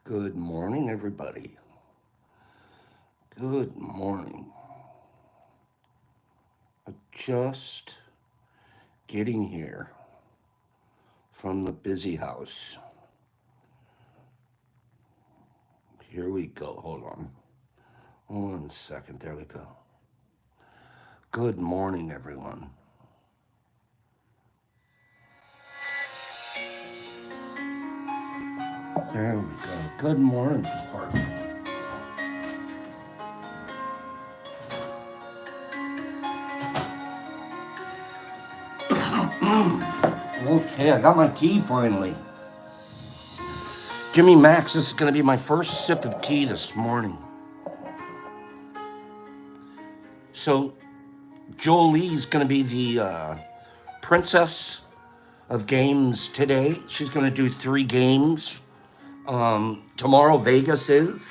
Good morning, everybody. Good morning. Just getting here from the busy house. Here we go. Hold on. 1 second. There we go. Good morning, everyone. There we go. Good morning, partner. Okay, I got my tea finally. Jimmy Max, this is going to be my first sip of tea this morning. So, Jolie's going to be the princess of games today. She's going to do 3 games. Tomorrow, Vegas is.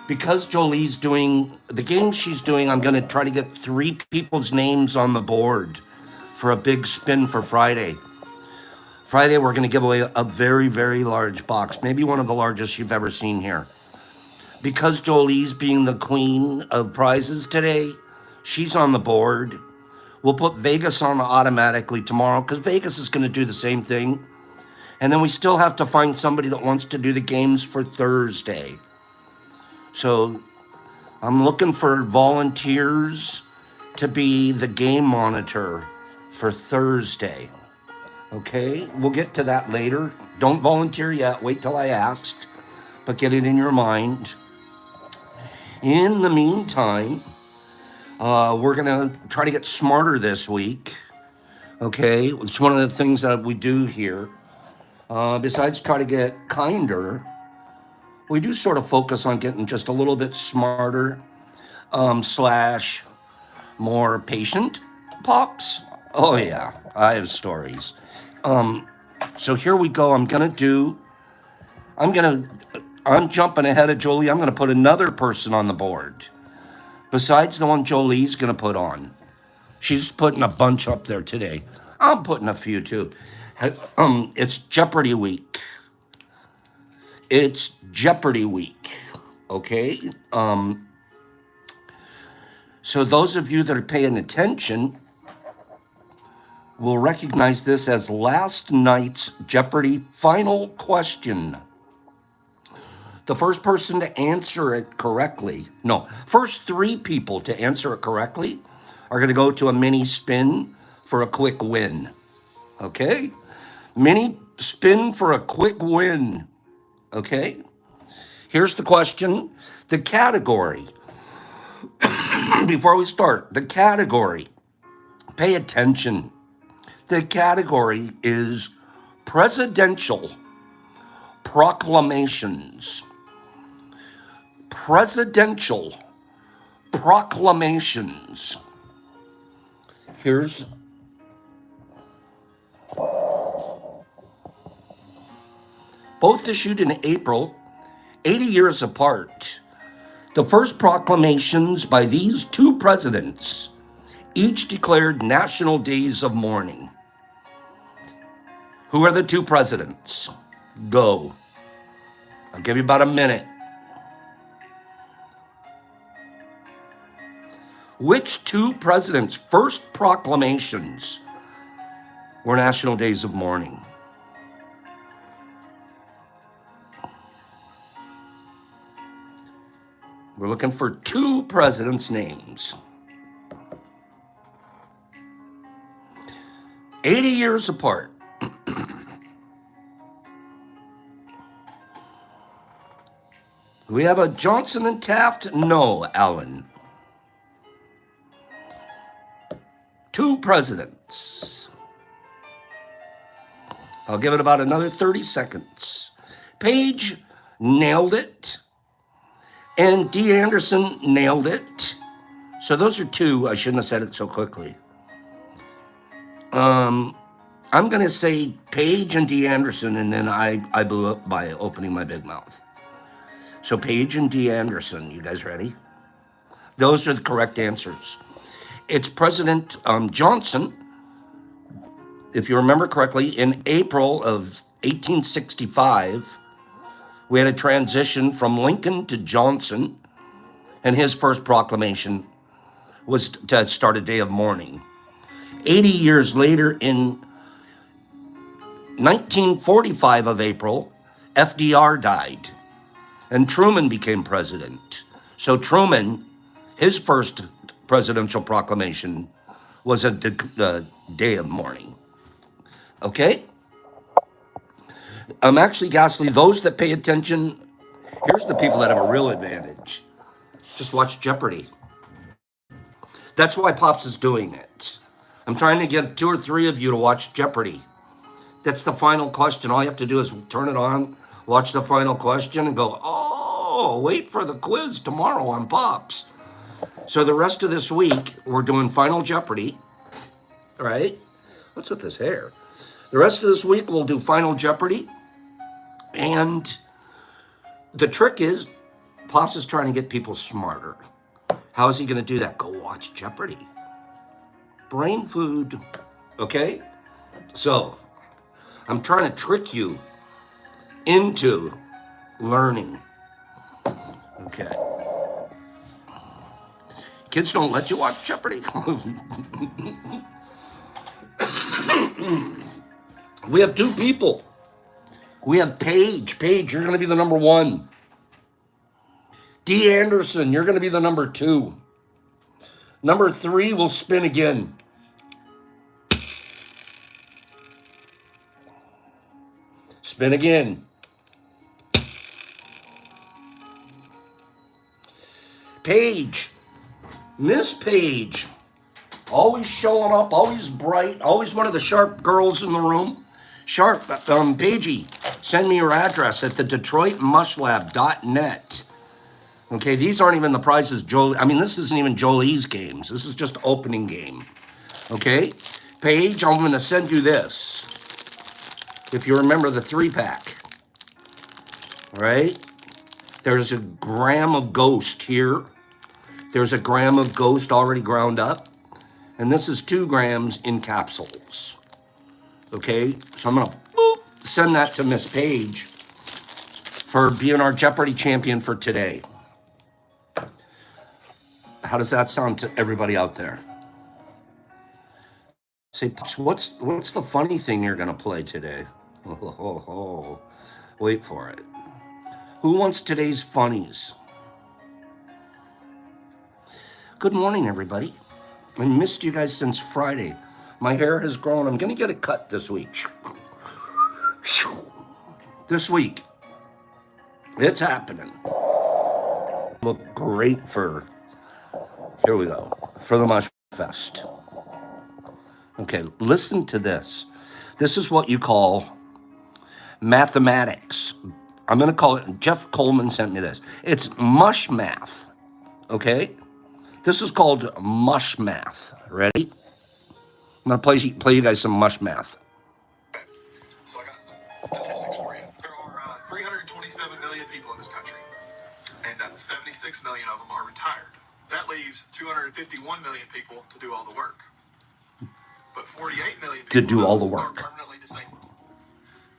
Because Jolie's doing the game she's doing, I'm going to try to get 3 people's names on the board for a big spin for Friday. Friday, we're going to give away a very, very large box, maybe one of the largest you've ever seen here. Because Jolie's being the queen of prizes today, she's on the board. We'll put Vegas on automatically tomorrow because Vegas is going to do the same thing. And then we still have to find somebody that wants to do the games for Thursday. So I'm looking for volunteers to be the game monitor for Thursday. Okay, we'll get to that later. Don't volunteer yet. Wait till I ask, but get it in your mind. In the meantime, we're going to try to get smarter this week. Okay, it's one of the things that we do here. Besides try to get kinder, we do sort of focus on getting just a little bit smarter, slash more patient pops. Oh yeah, I have stories. So here we go. I'm jumping ahead of Jolie. I'm gonna put another person on the board besides the one Jolie's gonna put on. She's putting a bunch up there today. I'm putting a few too. It's Jeopardy week. It's Jeopardy week. Okay. So those of you that are paying attention will recognize this as last night's Jeopardy final question. The first person to answer it correctly, first 3 people to answer it correctly are going to go to a mini spin for a quick win. Okay? Mini spin for a quick win. Okay? Here's the question. The category. Before we start, the category. Pay attention. The category is presidential proclamations. Presidential proclamations. Here's both issued in April, 80 years apart. The first proclamations by these 2 presidents each declared national days of mourning. Who are the 2 presidents? Go. I'll give you about a minute. Which 2 presidents' first proclamations were national days of mourning? We're looking for 2 presidents' names. 80 years apart. We have a Johnson and Taft? No, Allen. 2 presidents. I'll give it about another 30 seconds. Page nailed it. And D. Anderson nailed it. So those are 2. I shouldn't have said it so quickly. I'm going to say Page and D. Anderson, and then I blew up by opening my big mouth. So Page and D. Anderson, you guys ready? Those are the correct answers. It's President Johnson, if you remember correctly, in April of 1865, We had a transition from Lincoln to Johnson, and his first proclamation was to start a day of mourning. 80 years later, in 1945 of April, FDR died, and Truman became president. So Truman, his first presidential proclamation was a day of mourning. Okay? Actually, Ghastly, those that pay attention, here's the people that have a real advantage. Just watch Jeopardy. That's why Pops is doing it. I'm trying to get 2 or 3 of you to watch Jeopardy. That's the final question. All you have to do is turn it on, watch the final question, and go, oh, wait for the quiz tomorrow on Pops. So the rest of this week, we're doing Final Jeopardy, right? What's with this hair? The rest of this week, we'll do Final Jeopardy. And the trick is, Pops is trying to get people smarter. How is he going to do that? Go watch Jeopardy. Brain food, okay? So, I'm trying to trick you into learning. Okay. Kids don't let you watch Jeopardy. We have 2 people. We have Paige. Paige, you're going to be the number 1. D. Anderson, you're going to be the number 2. Number 3 will spin again. Spin again. Paige. Miss Paige. Always showing up, always bright, always one of the sharp girls in the room. Sharp, Paigey, send me your address at the DetroitMushLab.net. Okay, these aren't even the prizes this isn't even Jolie's games. This is just opening game. Okay? Paige, I'm going to send you this. If you remember the 3-pack. All right? There's a gram of Ghost here. There's a gram of Ghost already ground up. And this is 2 grams in capsules. Okay? So I'm going to send that to Miss Paige for being our Jeopardy champion for today. How does that sound to everybody out there? Say, Pops, what's the funny thing you're going to play today? Oh. Wait for it. Who wants today's funnies? Good morning, everybody. I missed you guys since Friday. My hair has grown. I'm going to get it cut this week. This week. It's happening. Look great for... Here we go. For the Mush Fest. Okay, listen to this. This is what you call mathematics. I'm going to call it, Jeff Coleman sent me this. It's mush math, okay? This is called mush math. Ready? I'm going to play you guys some mush math. So I got some statistics for you. There are 327 million people in this country, and 76 million of them are retired. That leaves 251 million people to do all the work. But 48 million people To do all the work. are permanently disabled.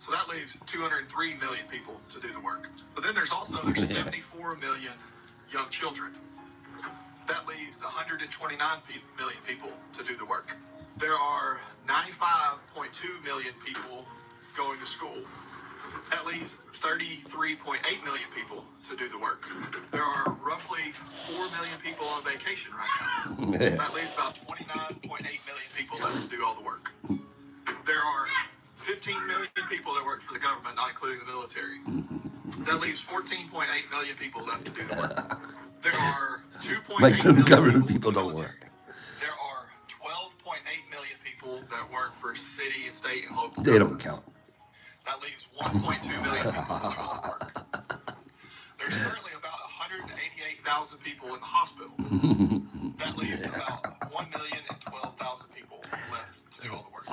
So that leaves 203 million people to do the work. But then there's 74 million young children. That leaves 129 million people to do the work. There are 95.2 million people going to school. That leaves 33.8 million people to do the work. There are roughly 4 million people on vacation right now. That leaves about 29.8 million people left to do all the work. There are 15 million people that work for the government, not including the military. That leaves 14.8 million people left to do the work. There are 2.8 million government people don't work. There are 12.8 million people that work for city and state and local They don't count. That leaves 1.2 million people that do all the work. There's currently about 188,000 people in the hospital. That leaves about 1,012,000 people left to do all the work.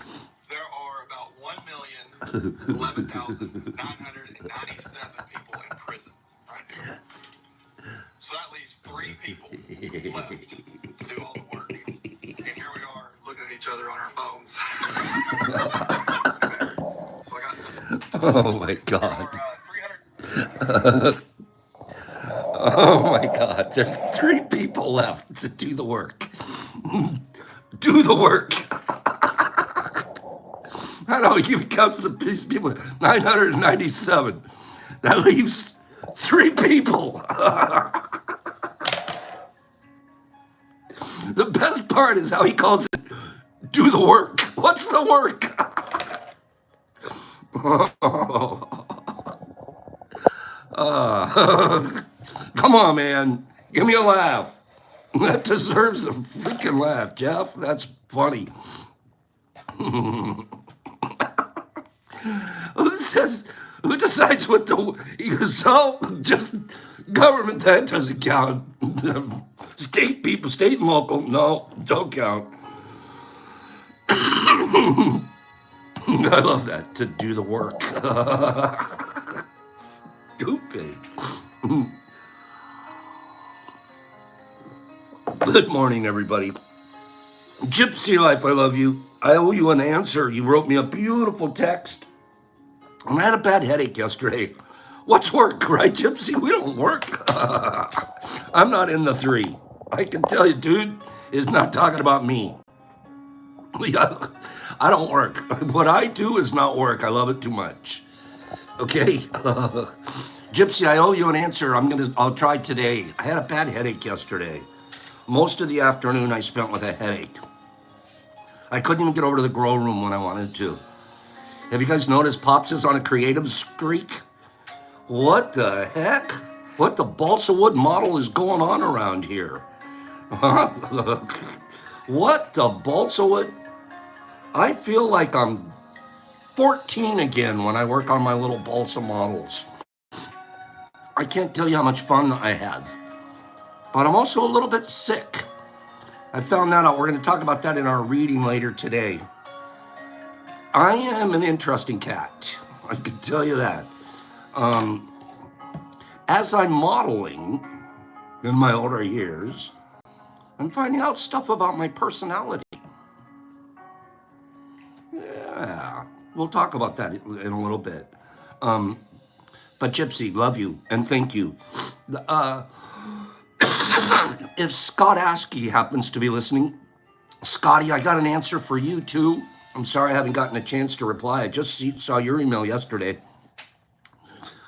There are about 1,011,997 people in prison right now. So that leaves 3 people left to do all the work. And here we are looking at each other on our phones. So I got some. Oh my God. Oh my God, there's 3 people left to do the work. Do the work. I know you count some people. 997. That leaves 3 people. The best part is how he calls it. Do the work. What's the work? Come on, man. Give me a laugh. That deserves a freaking laugh, Jeff. That's funny. Who says, who decides what the, he goes, oh, just government, that doesn't count. State people, state and local, no, don't count. I love that, to do the work. Stupid. Good morning, everybody. Gypsy Life, I love you. I owe you an answer. You wrote me a beautiful text. And I had a bad headache yesterday. What's work, right, Gypsy? We don't work. I'm not in the 3. I can tell you, dude is not talking about me. I don't work. What I do is not work. I love it too much. Okay? Gypsy, I owe you an answer. I'll try today. I had a bad headache yesterday. Most of the afternoon I spent with a headache. I couldn't even get over to the grow room when I wanted to. Have you guys noticed Pops is on a creative streak? What the heck? What the balsa wood model is going on around here? What the balsa wood? I feel like I'm 14 again when I work on my little balsa models. I can't tell you how much fun I have. But I'm also a little bit sick. I found that out. We're going to talk about that in our reading later today. I am an interesting cat. I can tell you that. As I'm modeling in my older years, I'm finding out stuff about my personality. Yeah, we'll talk about that in a little bit. But Gypsy, love you and thank you. If Scott Askey happens to be listening, Scotty, I got an answer for you too. I'm sorry I haven't gotten a chance to reply. I just saw your email yesterday.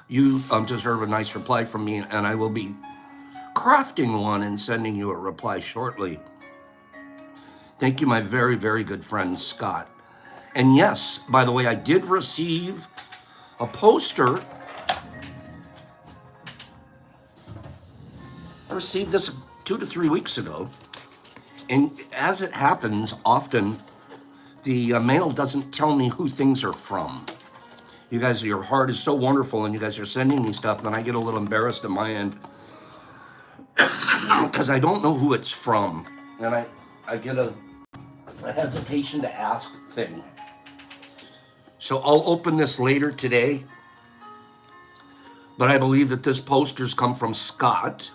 You deserve a nice reply from me, and I will be crafting one and sending you a reply shortly. Thank you, my very, very good friend, Scott. And yes, by the way, I did receive a poster. I received this 2 to 3 weeks ago. And as it happens, often the mail doesn't tell me who things are from. You guys, your heart is so wonderful, and you guys are sending me stuff, and I get a little embarrassed at my end because I don't know who it's from. And I get a hesitation to ask thing. So I'll open this later today. But I believe that this poster's come from Scott.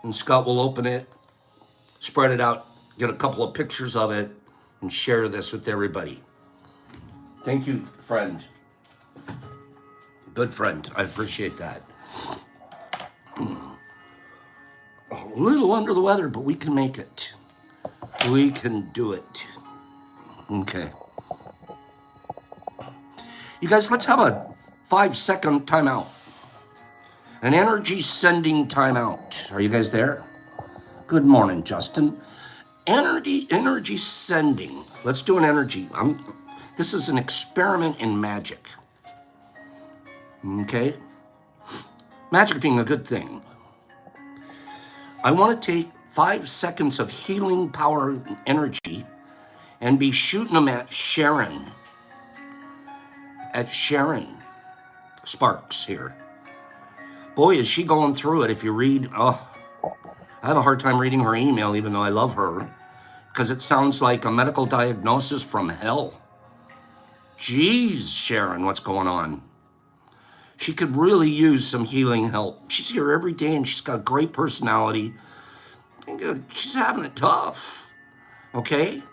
And Scott will open it, spread it out, get a couple of pictures of it, and share this with everybody. Thank you, friend. Good friend. I appreciate that. A little under the weather, but we can make it. We can do it. Okay. You guys, let's have a 5-second timeout. An energy sending timeout. Are you guys there? Good morning, Justin. Energy sending. Let's do an energy. This is an experiment in magic. Okay? Magic being a good thing. I want to take 5 seconds of healing power and energy and be shooting them at Sharon. At Sharon Sparks here. Boy, is she going through it. If you read, I have a hard time reading her email, even though I love her, because it sounds like a medical diagnosis from hell. Jeez, Sharon, what's going on? She could really use some healing help. She's here every day, and she's got a great personality. She's having it tough, okay?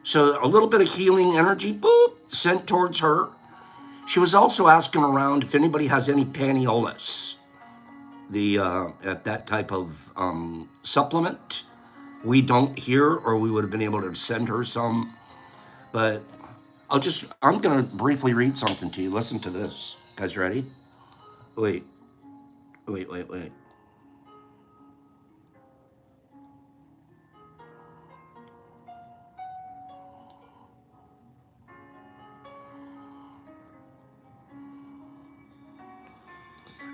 So a little bit of healing energy, boop, sent towards her. She was also asking around if anybody has any paniolas, at that type of supplement. We don't here, or we would have been able to send her some. But I'm going to briefly read something to you. Listen to this. Guys, ready? Wait, wait.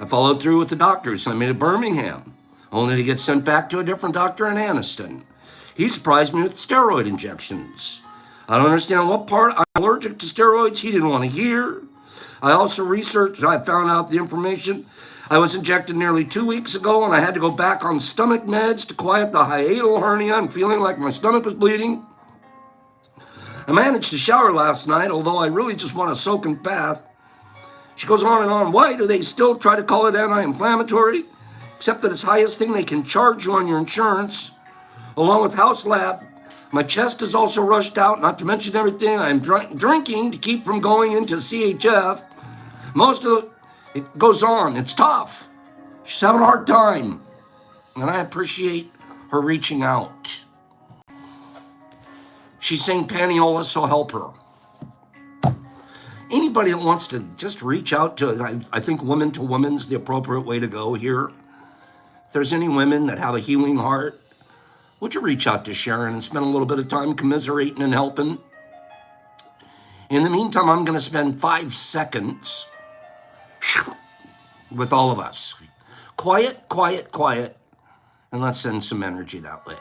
I followed through with the doctor who sent me to Birmingham, only to get sent back to a different doctor in Anniston. He surprised me with steroid injections. I don't understand what part I'm allergic to steroids he didn't want to hear. I also researched and I found out the information. I was injected nearly 2 weeks ago and I had to go back on stomach meds to quiet the hiatal hernia and feeling like my stomach was bleeding. I managed to shower last night, although I really just want a soaking bath. She goes on and on. Why do they still try to call it anti-inflammatory? Except that it's the highest thing they can charge you on your insurance, along with house lab. My chest is also rushed out, not to mention everything I'm drinking to keep from going into CHF. Most of it goes on. It's tough. She's having a hard time. And I appreciate her reaching out. She's saying paniola, so help her. Anybody that wants to just reach out to, I think woman to woman's the appropriate way to go here. If there's any women that have a healing heart, would you reach out to Sharon and spend a little bit of time commiserating and helping? In the meantime, I'm going to spend 5 seconds with all of us. Quiet, and let's send some energy that way.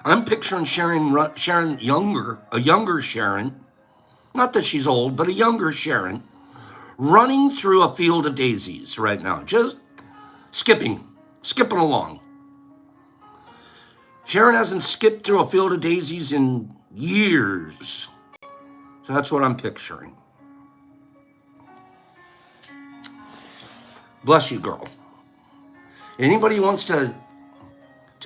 I'm picturing Sharon younger, a younger Sharon, not that she's old, but a younger Sharon, running through a field of daisies right now, just skipping along. Sharon hasn't skipped through a field of daisies in years. So that's what I'm picturing. Bless you, girl. Anybody who wants to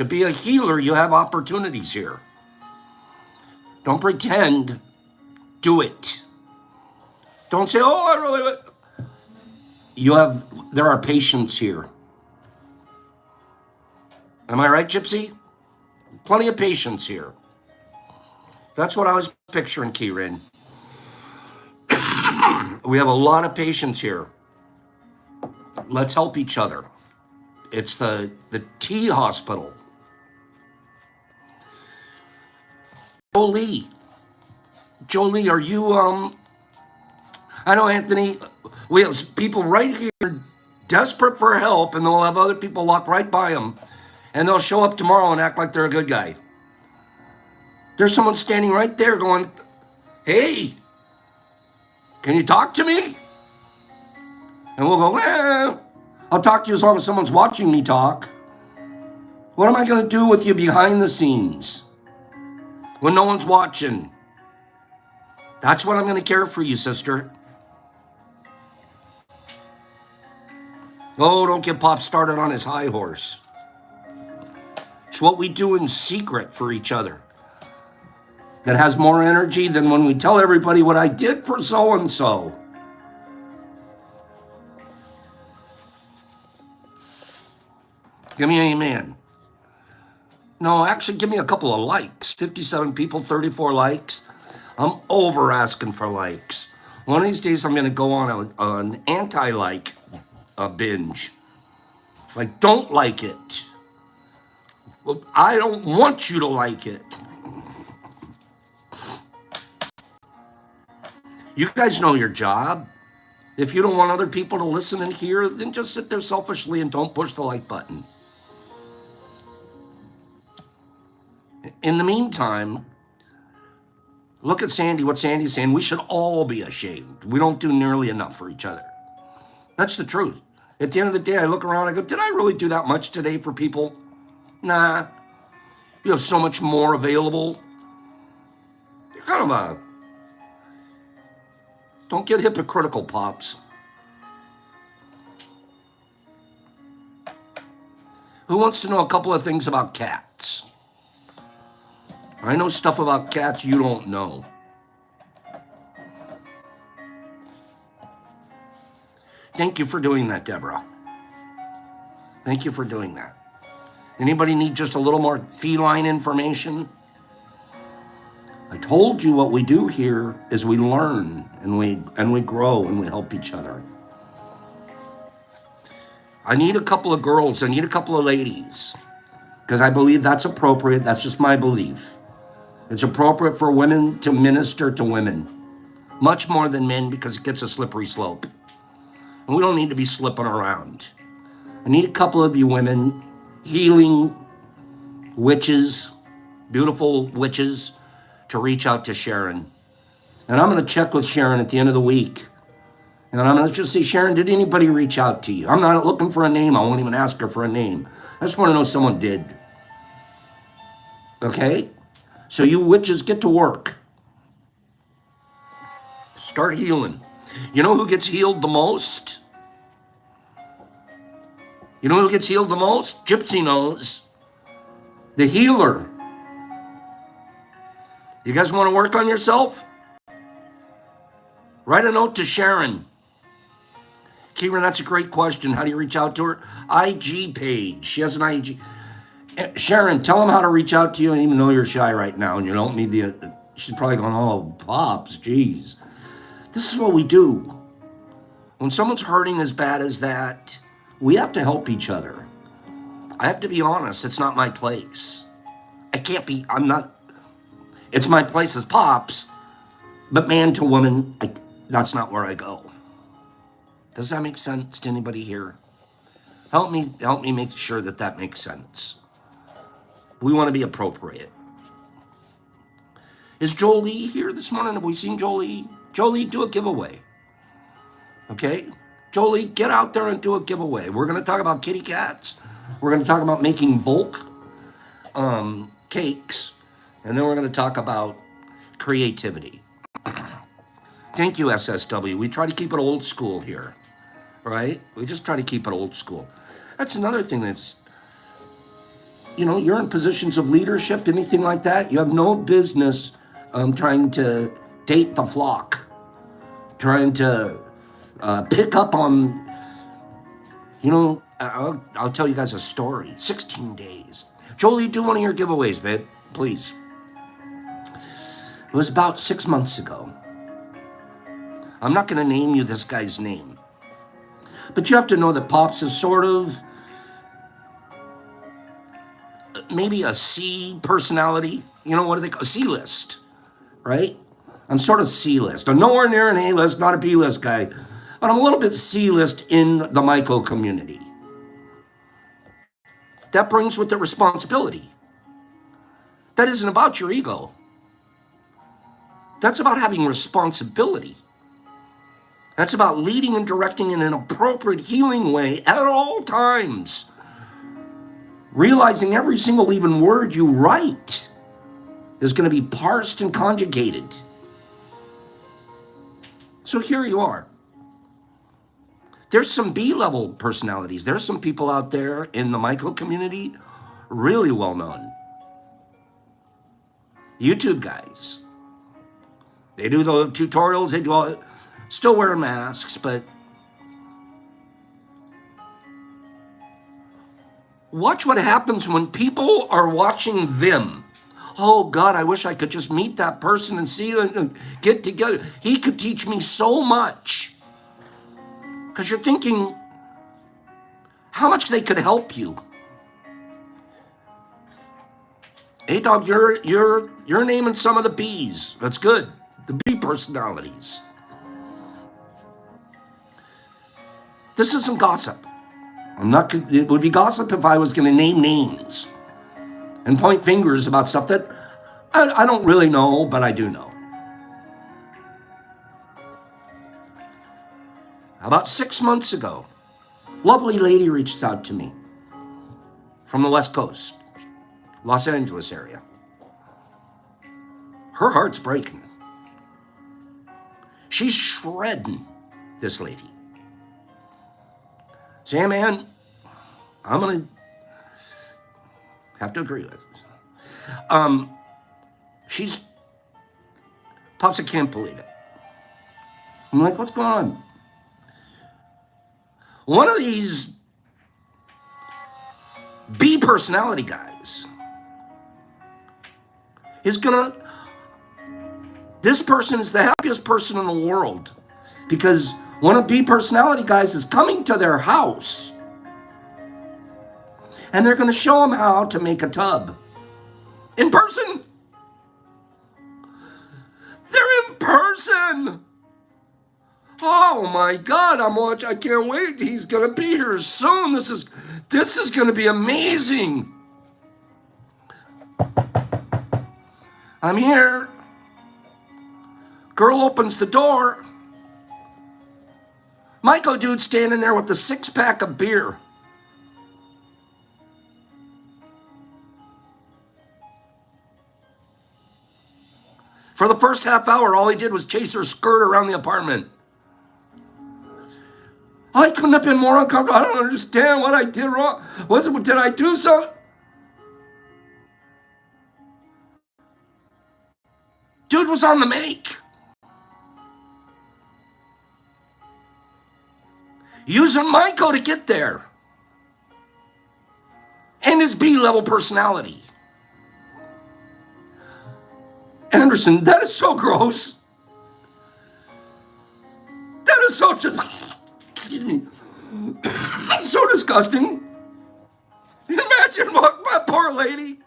be a healer, you have opportunities here. Don't pretend, do it. Don't say, oh, I really... There are patients here. Am I right, Gypsy? Plenty of patients here. That's what I was picturing, Kieran. We have a lot of patients here. Let's help each other. It's the T hospital. Jolie, are you, I know, Anthony, we have people right here desperate for help, and they'll have other people walk right by them, and they'll show up tomorrow and act like they're a good guy. There's someone standing right there going, hey, can you talk to me? And we'll go, I'll talk to you as long as someone's watching me talk. What am I going to do with you behind the scenes when no one's watching? That's what I'm going to care for you, sister. Oh, don't get Pop started on his high horse. It's what we do in secret for each other that has more energy than when we tell everybody what I did for so-and-so. Give me an amen. No, actually, give me a couple of likes. 57 people, 34 likes. I'm over asking for likes. One of these days, I'm going to go on an anti-like binge. Like, don't like it. Well, I don't want you to like it. You guys know your job. If you don't want other people to listen and hear, then just sit there selfishly and don't push the like button. In the meantime, look at Sandy, what Sandy's saying. We should all be ashamed. We don't do nearly enough for each other. That's the truth. At the end of the day, I look around, I go, did I really do that much today for people? Nah. You have so much more available. You're kind of don't get hypocritical, Pops. Who wants to know a couple of things about cats? I know stuff about cats you don't know. Thank you for doing that, Deborah. Thank you for doing that. Anybody need just a little more feline information? I told you what we do here is we learn and we grow and we help each other. I need a couple of girls, I need a couple of ladies, because I believe that's appropriate. That's just my belief. It's appropriate for women to minister to women, much more than men, because it gets a slippery slope. And we don't need to be slipping around. I need a couple of you women, healing witches, beautiful witches, to reach out to Sharon. And I'm going to check with Sharon at the end of the week. And I'm going to just say, Sharon, did anybody reach out to you? I'm not looking for a name. I won't even ask her for a name. I just want to know someone did. Okay? So you witches, get to work. Start healing. You know who gets healed the most? You know who gets healed the most? Gypsy knows. The healer. You guys want to work on yourself? Write a note to Sharon. Kieran, that's a great question. How do you reach out to her? IG page. She has an IG. Sharon, tell them how to reach out to you, and even though you're shy right now and you don't need the... She's probably going, oh, Pops, geez. This is what we do. When someone's hurting as bad as that, we have to help each other. I have to be honest, it's not my place. It's my place as Pops, but man to woman, that's not where I go. Does that make sense to anybody here? Help me make sure that makes sense. We want to be appropriate. Is Jolie here this morning? Have we seen Jolie? Jolie, do a giveaway. Okay? Jolie, get out there and do a giveaway. We're going to talk about kitty cats. We're going to talk about making bulk cakes. And then we're going to talk about creativity. Thank you, SSW. We try to keep it old school here, right? We just try to keep it old school. That's another thing that's, you're in positions of leadership, anything like that. You have no business trying to date the flock, trying to pick up on, I'll tell you guys a story. 16 days. Jolie, do one of your giveaways, babe, please. It was about 6 months ago. I'm not going to name you this guy's name. But you have to know that Pops is sort of maybe a C personality. What do they call C-list, right? I'm sort of C-list. I'm nowhere near an A-list, not a B-list guy. But I'm a little bit C-list in the Myco community. That brings with it responsibility. That isn't about your ego. That's about having responsibility. That's about leading and directing in an appropriate healing way at all times. Realizing every single even word you write is going to be parsed and conjugated. So here you are. There's some B-level personalities. There's some people out there in the Myco community really well known. YouTube guys. They do the tutorials, they do all, still wearing masks, but watch what happens when people are watching them. Oh God, I wish I could just meet that person and see and get together. He could teach me so much. Because you're thinking how much they could help you. Hey dog, you're naming some of the B's. That's good. The B personalities. This isn't gossip. It would be gossip if I was going to name names and point fingers about stuff that I don't really know, but I do know. About 6 months ago, lovely lady reaches out to me from the West Coast, Los Angeles area. Her heart's breaking. She's shredding, this lady. Say, hey man, I'm going to Have to agree with. She's, Pops, I can't believe it. I'm like, what's going on? One of these B personality guys is this person is the happiest person in the world because one of B personality guys is coming to their house and they're going to show them how to make a tub in person. They're in person. Oh my God, I can't wait. He's going to be here soon. This is going to be amazing. I'm here. Girl opens the door. Michael dude standing there with the 6-pack of beer. For the first half hour, all he did was chase her skirt around the apartment. I couldn't have been more uncomfortable. I don't understand what I did wrong. Did I do so? Dude was on the make. Using Michael to get there. And his B-level personality. Anderson, that is so gross. That is so excuse me. So disgusting. Imagine what my poor lady.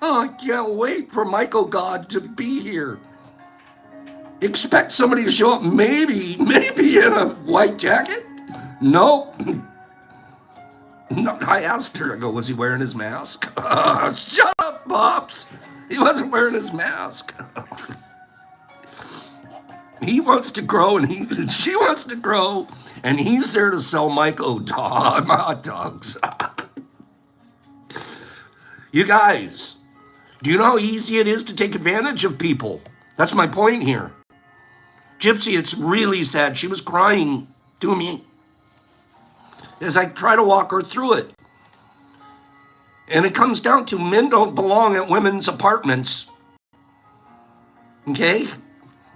Oh, I can't wait for Michael God to be here. Expect somebody to show up, maybe in a white jacket? Nope. No, I asked her, I go, was he wearing his mask? Shut up, Pops. He wasn't wearing his mask. He wants to grow and she wants to grow, and he's there to sell Michael hot dogs. You guys, do you know how easy it is to take advantage of people? That's my point here. Gypsy, it's really sad. She was crying to me as I try to walk her through it. And it comes down to men don't belong at women's apartments. Okay?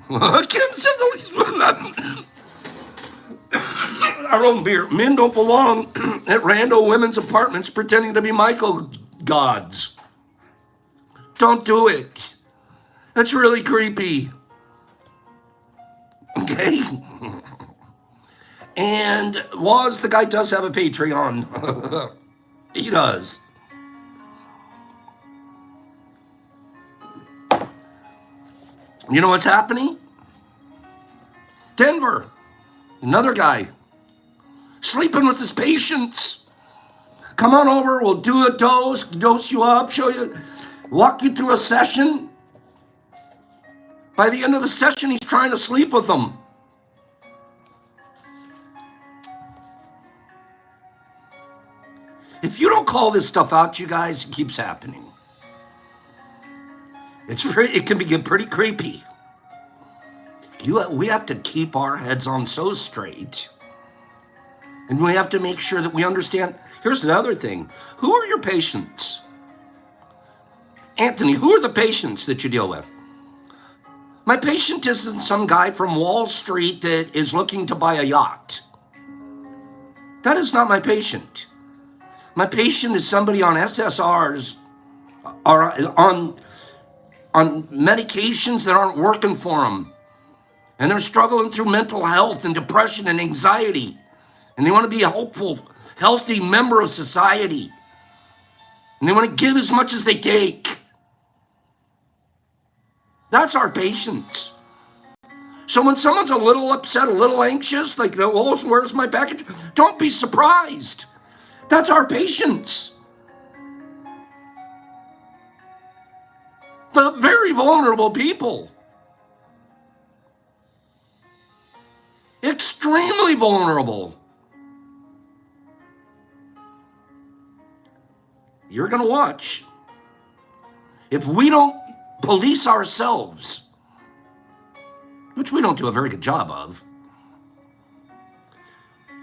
Kim says at least our own beer. Men don't belong at rando women's apartments pretending to be Michael gods. Don't do it. That's really creepy. Okay? And Waz, the guy, does have a Patreon. He does. You know what's happening? Denver, another guy, sleeping with his patients. Come on over, we'll do a dose you up, show you, walk you through a session. By the end of the session, he's trying to sleep with them. If you don't call this stuff out, you guys, it keeps happening. It can get pretty creepy. We have to keep our heads on so straight. And we have to make sure that we understand. Here's another thing. Who are your patients? Anthony, who are the patients that you deal with? My patient isn't some guy from Wall Street that is looking to buy a yacht. That is not my patient. My patient is somebody on SSRs or on medications that aren't working for them. And they're struggling through mental health and depression and anxiety. And they want to be a hopeful, healthy member of society. And they want to give as much as they take. That's our patients. So when someone's a little upset, a little anxious, like, oh, where's my package? Don't be surprised. That's our patients. The very vulnerable people. Extremely vulnerable. You're going to watch. If we don't police ourselves, which we don't do a very good job of,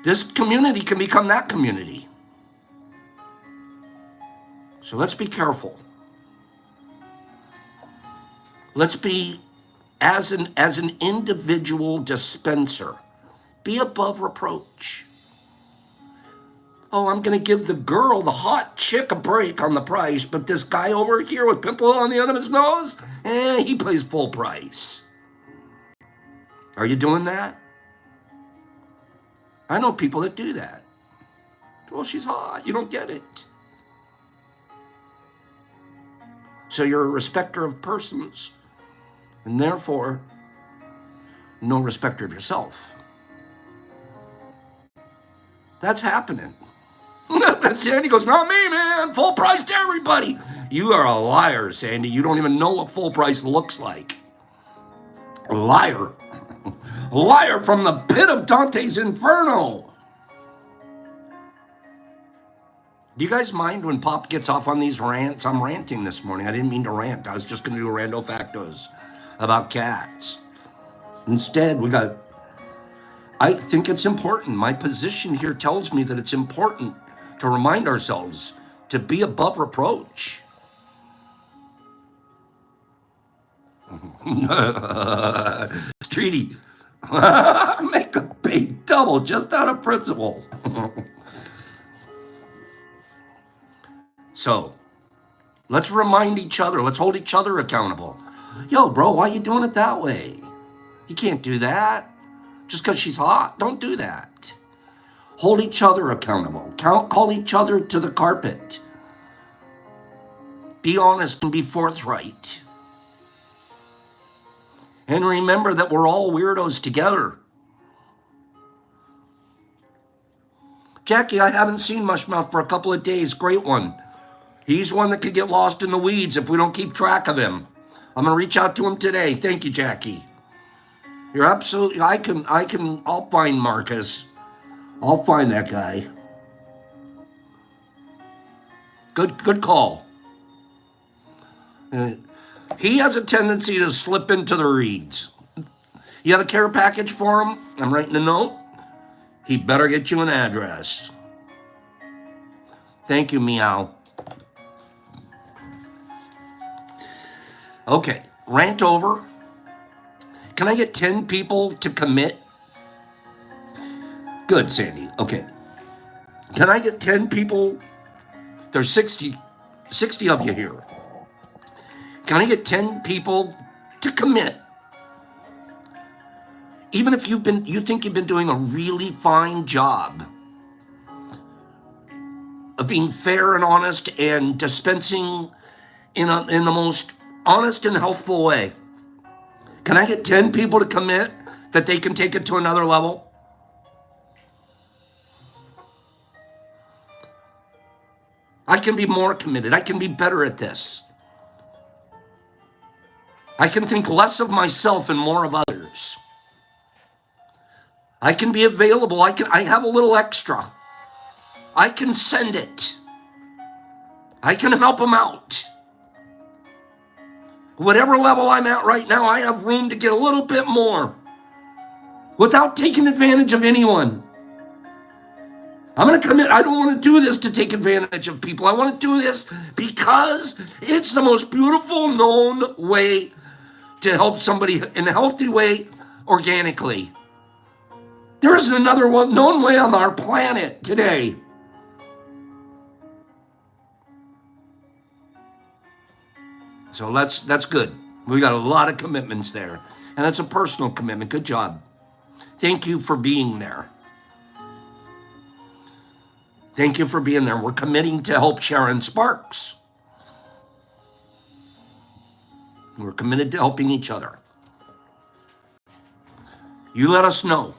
this community can become that community. So let's be careful. Let's be, as an individual dispenser, be above reproach. Oh, I'm going to give the girl, the hot chick, a break on the price, but this guy over here with pimple on the end of his nose, he pays full price. Are you doing that? I know people that do that. Well, she's hot. You don't get it. So you're a respecter of persons, and therefore, no respecter of yourself. That's happening. Sandy goes, not me, man. Full price to everybody. You are a liar, Sandy. You don't even know what full price looks like. A liar. A liar from the pit of Dante's Inferno. Do you guys mind when Pop gets off on these rants? I'm ranting this morning. I didn't mean to rant. I was just going to do rando factos about cats. Instead, I think it's important. My position here tells me that it's important to remind ourselves to be above reproach. Streety, make a big double just out of principle. So, let's remind each other. Let's hold each other accountable. Yo, bro, why you doing it that way? You can't do that. Just because she's hot, don't do that. Hold each other accountable. Call each other to the carpet. Be honest and be forthright. And remember that we're all weirdos together. Jackie, I haven't seen Mushmouth for a couple of days. Great one. He's one that could get lost in the weeds if we don't keep track of him. I'm going to reach out to him today. Thank you, Jackie. You're absolutely, I'll find Marcus. I'll find that guy. Good call. He has a tendency to slip into the reeds. You have a care package for him? I'm writing a note. He better get you an address. Thank you, Meow. Okay, rant over. Can I get 10 people to commit? Good, Sandy. Okay. Can I get 10 people? There's 60 of you here. Can I get 10 people to commit? Even if you think you've been doing a really fine job of being fair and honest and dispensing in the most honest and healthful way. Can I get 10 people to commit that they can take it to another level? I can be more committed. I can be better at this. I can think less of myself and more of others. I can be available. I have a little extra. I can send it. I can help them out. Whatever level I'm at right now, I have room to get a little bit more without taking advantage of anyone. I'm going to commit. I don't want to do this to take advantage of people. I want to do this because it's the most beautiful known way to help somebody in a healthy way organically. There isn't another one known way on our planet today. So that's good. We got a lot of commitments there. And that's a personal commitment. Good job. Thank you for being there. Thank you for being there. We're committing to help Sharon Sparks. We're committed to helping each other. You let us know.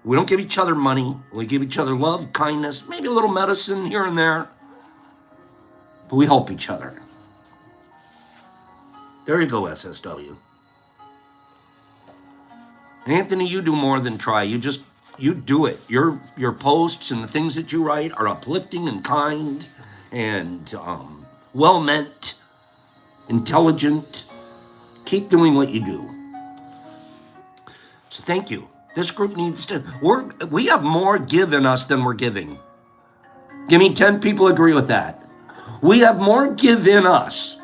We don't give each other money. We give each other love, kindness, maybe a little medicine here and there. But we help each other. There you go, SSW. Anthony, you do more than try. You do it. Your posts and the things that you write are uplifting and kind and well-meant, intelligent. Keep doing what you do. So thank you. This group needs to, we have more give in us than we're giving. Give me 10 people agree with that. We have more give in us.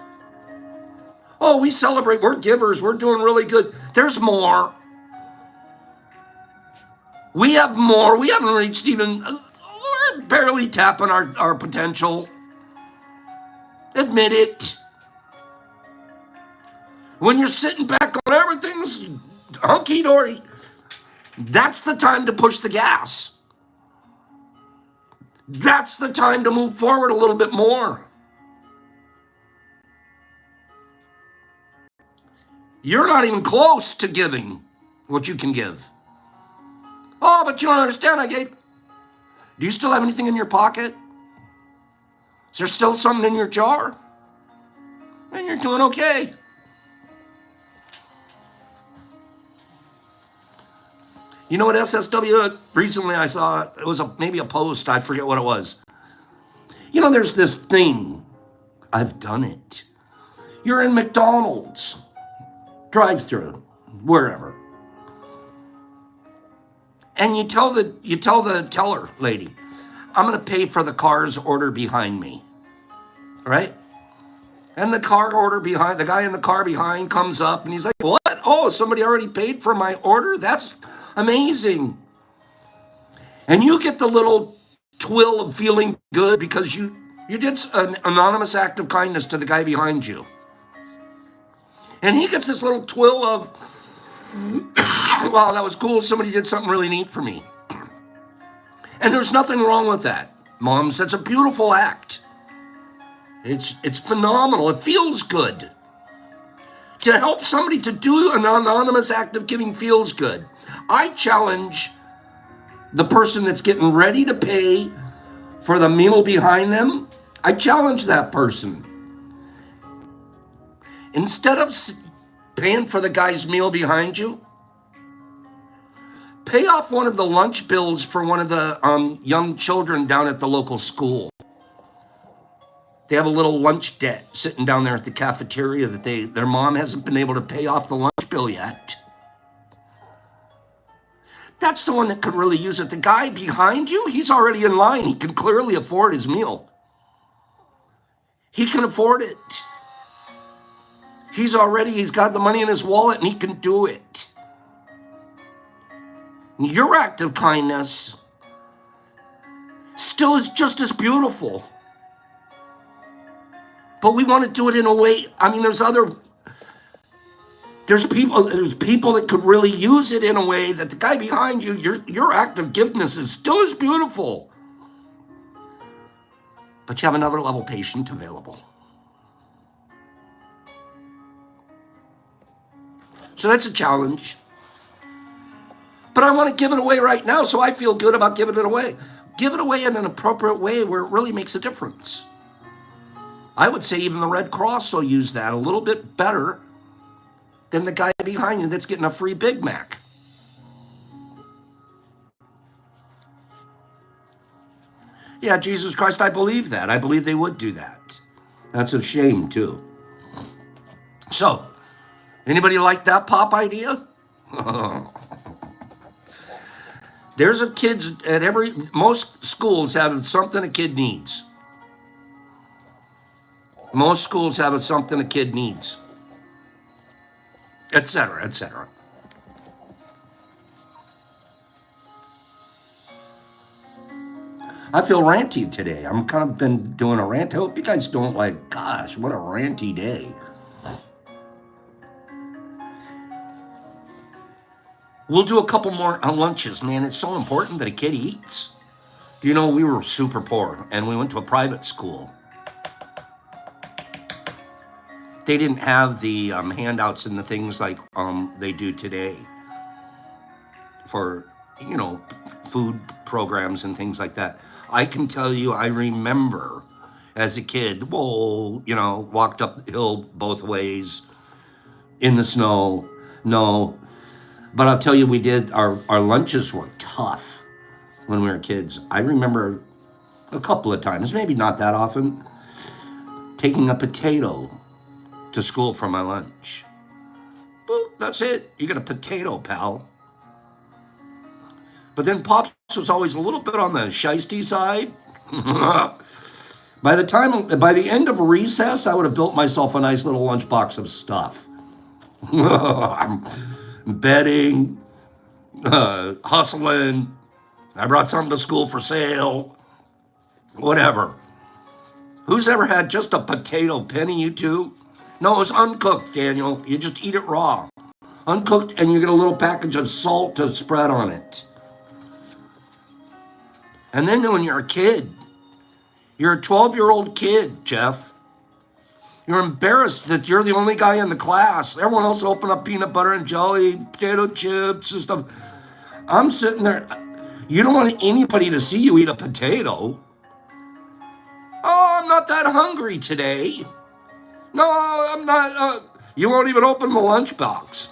Oh, we celebrate. We're givers. We're doing really good. There's more. We have more. We haven't reached even, we're barely tapping our potential. Admit it. When you're sitting back on everything's hunky-dory, that's the time to push the gas. That's the time to move forward a little bit more. You're not even close to giving what you can give. Oh, but you don't understand, I gave. Do you still have anything in your pocket? Is there still something in your jar? And you're doing okay. You know what SSW, recently I saw, it was maybe a post, I forget what it was. You know, there's this thing, I've done it. You're in McDonald's, drive-through, wherever. And you tell the teller lady, I'm gonna pay for the car's order behind me, right? And the guy in the car behind comes up and he's like, what? Oh, somebody already paid for my order? That's amazing. And you get the little twill of feeling good because you did an anonymous act of kindness to the guy behind you. And he gets this little twill of, wow, that was cool. Somebody did something really neat for me. And there's nothing wrong with that, moms. That's a beautiful act. It's phenomenal. It feels good. To help somebody to do an anonymous act of giving feels good. I challenge the person that's getting ready to pay for the meal behind them. I challenge that person. Instead of paying for the guy's meal behind you, pay off one of the lunch bills for one of the young children down at the local school. They have a little lunch debt sitting down there at the cafeteria that their mom hasn't been able to pay off the lunch bill yet. That's the one that could really use it. The guy behind you, he's already in line. He can clearly afford his meal. He can afford it. He's got the money in his wallet and he can do it. Your act of kindness still is just as beautiful. But we want to do it in a way, I mean, there's people that could really use it in a way that the guy behind you, your act of giveness is still as beautiful. But you have another level patient available. So that's a challenge. But I want to give it away right now, so I feel good about giving it away. Give it away in an appropriate way where it really makes a difference. I would say even the Red Cross will use that a little bit better than the guy behind you that's getting a free Big Mac. Yeah, Jesus Christ, I believe that. I believe they would do that. That's a shame, too. So, anybody like that pop idea? There's a kids at most schools have something a kid needs. Most schools have something a kid needs, etc., etc. I feel ranty today. I'm kind of been doing a rant. I hope you guys don't like, gosh, what a ranty day. We'll do a couple more lunches, man. It's so important that a kid eats. You know, we were super poor, and we went to a private school. They didn't have the handouts and the things like they do today for, you know, food programs and things like that. I can tell you, I remember as a kid, walked up the hill both ways in the snow. No, but I'll tell you, we did, our lunches were tough when we were kids. I remember a couple of times, maybe not that often, taking a potato to school for my lunch. Boop, that's it. You get a potato, pal. But then Pops was always a little bit on the shiesty side. By the end of recess, I would have built myself a nice little lunchbox of stuff. I'm betting, hustling. I brought something to school for sale. Whatever. Who's ever had just a potato, Penny? You too? No, it was uncooked, Daniel. You just eat it raw. Uncooked, and you get a little package of salt to spread on it. And then when you're a kid, you're a 12-year-old kid, Jeff. You're embarrassed that you're the only guy in the class. Everyone else opened up peanut butter and jelly, potato chips and stuff. I'm sitting there. You don't want anybody to see you eat a potato. Oh, I'm not that hungry today. No, I'm not. You won't even open the lunchbox.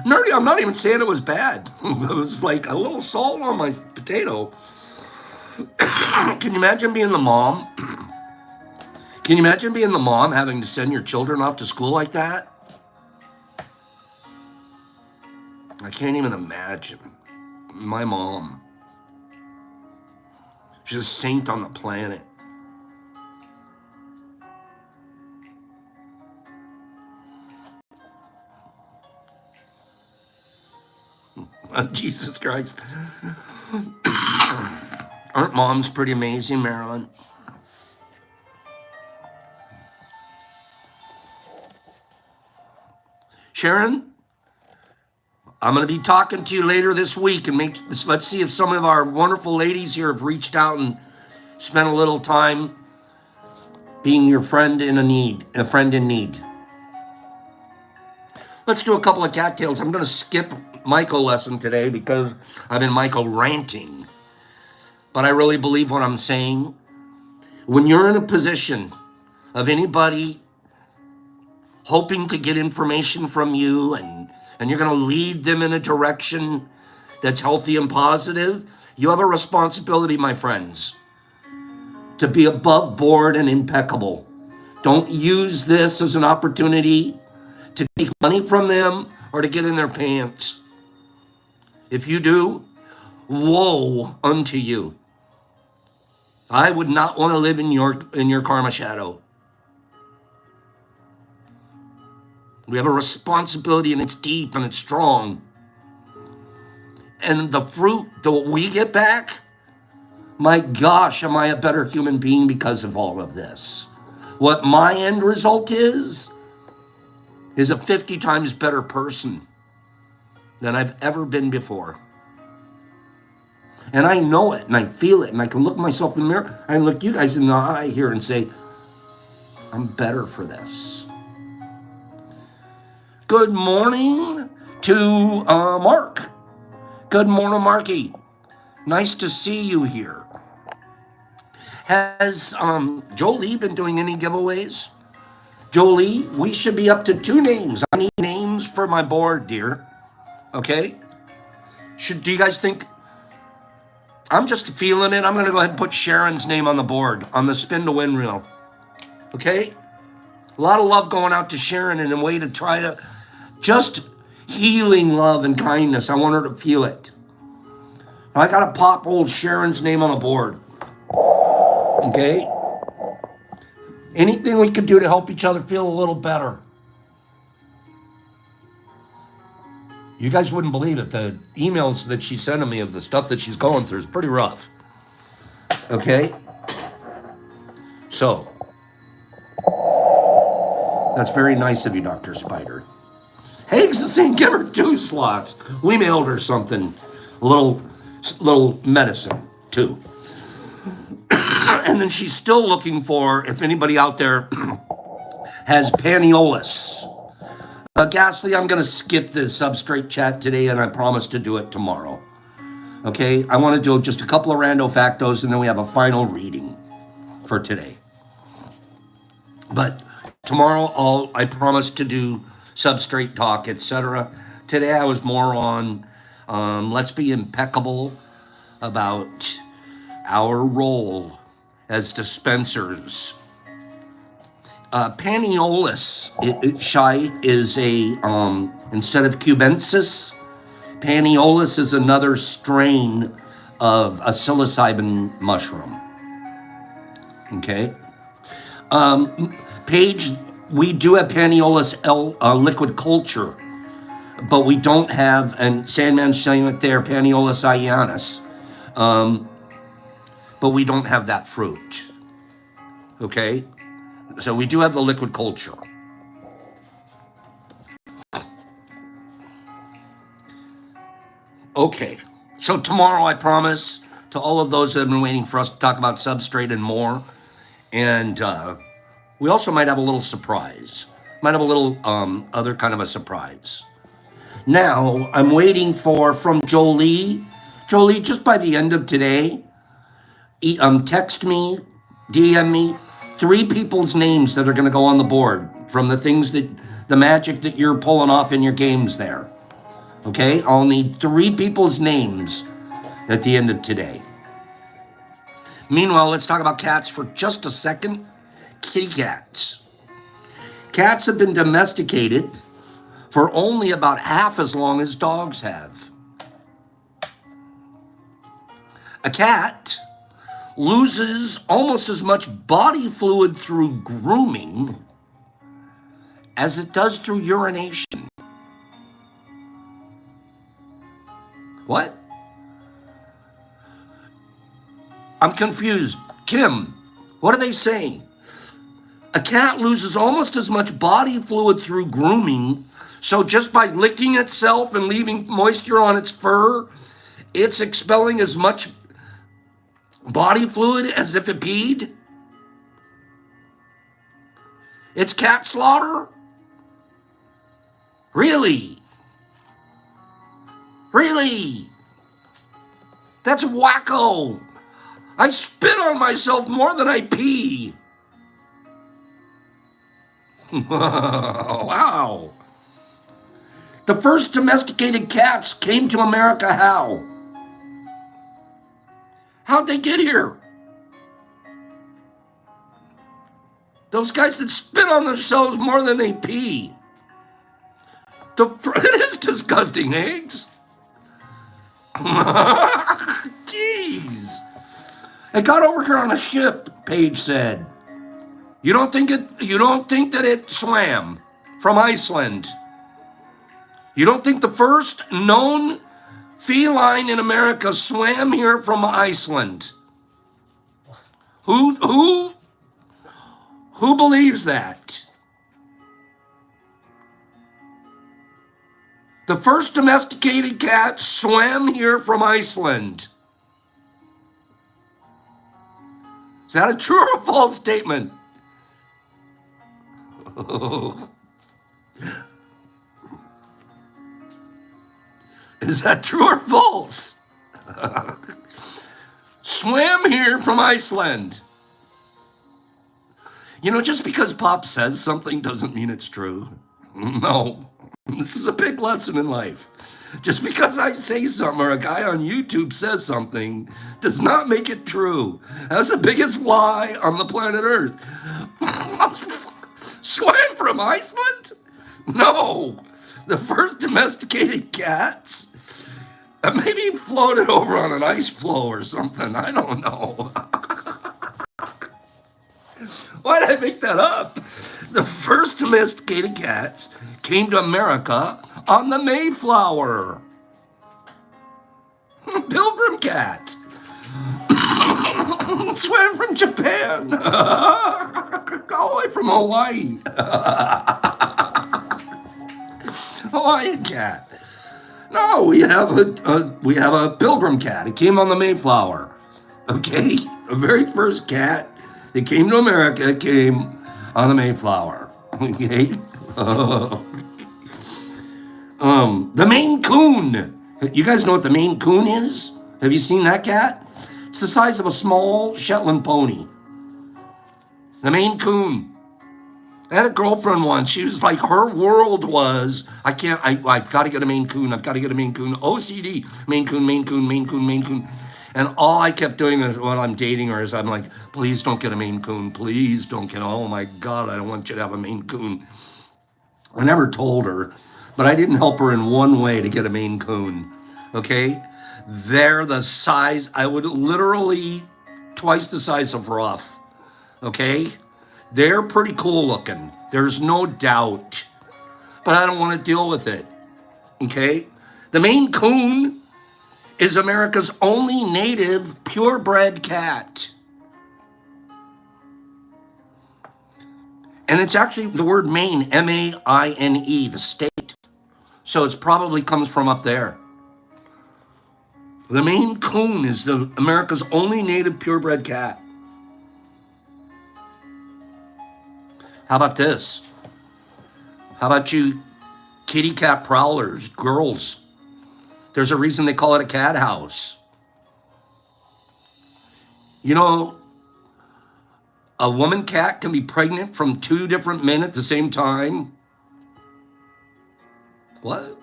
Nerdy, I'm not even saying it was bad. It was like a little salt on my potato. Can you imagine being the mom? Can you imagine being the mom having to send your children off to school like that? I can't even imagine. My mom. She's a saint on the planet. Jesus Christ. Aren't moms pretty amazing, Marilyn? Sharon, I'm going to be talking to you later this week, and let's see if some of our wonderful ladies here have reached out and spent a little time being your friend in a friend in need. Let's do a couple of cattails. I'm going to skip Michael lesson today because I've been Michael ranting. But I really believe what I'm saying. When you're in a position of anybody hoping to get information from you and you're going to lead them in a direction that's healthy and positive, you have a responsibility, my friends, to be above board and impeccable. Don't use this as an opportunity to take money from them or to get in their pants. If you do, woe unto you. I would not want to live in your karma shadow. We have a responsibility, and it's deep and it's strong. And the fruit that we get back, my gosh, am I a better human being because of all of this? What my end result is a 50 times better person than I've ever been before. And I know it, and I feel it, and I can look myself in the mirror. I can look you guys in the eye here and say, I'm better for this. Good morning to Mark. Good morning, Marky. Nice to see you here. Has Jolie been doing any giveaways? Jolie, we should be up to 2 names. I need names for my board, dear. Okay? Do you guys think... I'm just feeling it. I'm going to go ahead and put Sharon's name on the board, on the spin to win reel. Okay? A lot of love going out to Sharon in a way to try to... Just healing love and kindness. I want her to feel it. I got to pop old Sharon's name on the board. Okay? Anything we could do to help each other feel a little better. You guys wouldn't believe it. The emails that she's sending me of the stuff that she's going through is pretty rough. Okay? So, that's very nice of you, Dr. Spider. Hags is saying give her 2 slots. We mailed her something. A little medicine, too. And then she's still looking for, if anybody out there has panniolus. Ghastly, I'm going to skip the substrate chat today, and I promise to do it tomorrow. Okay? I want to do just a couple of rando factos, and then we have a final reading for today. But tomorrow, I promise to do substrate talk, etc. Today, I was more on let's be impeccable about our role as dispensers. Panniolus, Shy, is a, instead of cubensis, Panniolus is another strain of a psilocybin mushroom. Okay. Paige, we do have Paniolus liquid culture, but we don't have, and Sandman's saying it there, Paniolus ionis, but we don't have that fruit. Okay. So we do have the liquid culture. Okay. So tomorrow, I promise to all of those that have been waiting for us to talk about substrate and more. And we also might have a little surprise. Might have a little other kind of a surprise. Now, I'm waiting for, from Jolie. Jolie, just by the end of today, text me, DM me, 3 people's names that are going to go on the board from the things that, the magic that you're pulling off in your games there. Okay? I'll need 3 people's names at the end of today. Meanwhile, let's talk about cats for just a second. Kitty cats. Cats have been domesticated for only about half as long as dogs have. A cat loses almost as much body fluid through grooming as it does through urination. What? I'm confused. Kim, what are they saying? A cat loses almost as much body fluid through grooming, so just by licking itself and leaving moisture on its fur, it's expelling as much body fluid as if it peed? It's cat slaughter? Really? Really? That's wacko. I spit on myself more than I pee. Wow. The first domesticated cats came to America how? How'd they get here? Those guys that spit on themselves more than they pee. It is disgusting, eggs. Jeez. It got over here on a ship, Paige said. You don't think that it swam from Iceland? You don't think the first known feline in America swam here from Iceland? Who believes that? The first domesticated cat swam here from Iceland. Is that a true or a false statement? Is that true or false? Swam here from Iceland. You know, just because Pop says something doesn't mean it's true. No. This is a big lesson in life. Just because I say something or a guy on YouTube says something does not make it true. That's the biggest lie on the planet Earth. Swam from Iceland? No. The first domesticated cats maybe floated over on an ice floe or something. I don't know. Why did I make that up? The first domesticated cats came to America on the Mayflower. Pilgrim cat. Swam from Japan. All the way from Hawaii. Hawaiian cat. No, we have a pilgrim cat. It came on the Mayflower. Okay? The very first cat that came to America came on the Mayflower. Okay? The Maine Coon. You guys know what the Maine Coon is? Have you seen that cat? It's the size of a small Shetland pony. The Maine Coon. I had a girlfriend once. She was like, her world was, I've got to get a Maine Coon. I've got to get a Maine Coon. OCD. Maine Coon, Maine Coon, Maine Coon, Maine Coon. And all I kept doing is, while I'm dating her, is I'm like, please don't get a Maine Coon. Please don't get, oh my God, I don't want you to have a Maine Coon. I never told her, but I didn't help her in one way to get a Maine Coon. Okay? They're the size, I would literally twice the size of Ruff. Okay? They're pretty cool looking. There's no doubt. But I don't want to deal with it. Okay? The Maine Coon is America's only native purebred cat. And it's actually the word Maine, M-A-I-N-E, the state. So it probably comes from up there. The Maine Coon is America's only native purebred cat. How about this? How about you kitty cat prowlers, girls? There's a reason they call it a cat house. You know, a woman cat can be pregnant from 2 different men at the same time. What?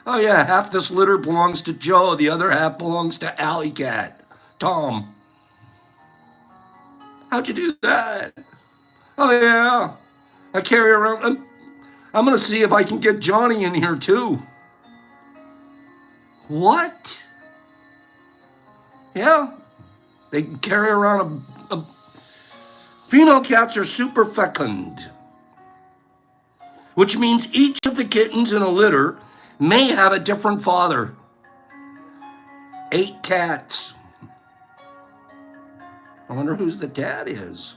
Oh yeah, half this litter belongs to Joe, the other half belongs to Alley Cat, Tom. How'd you do that? Oh yeah, I carry around, I'm gonna see if I can get Johnny in here too. What? Yeah, they carry around a female cats are super fecund, which means each of the kittens in a litter may have a different father. 8 cats. I wonder whose the dad is.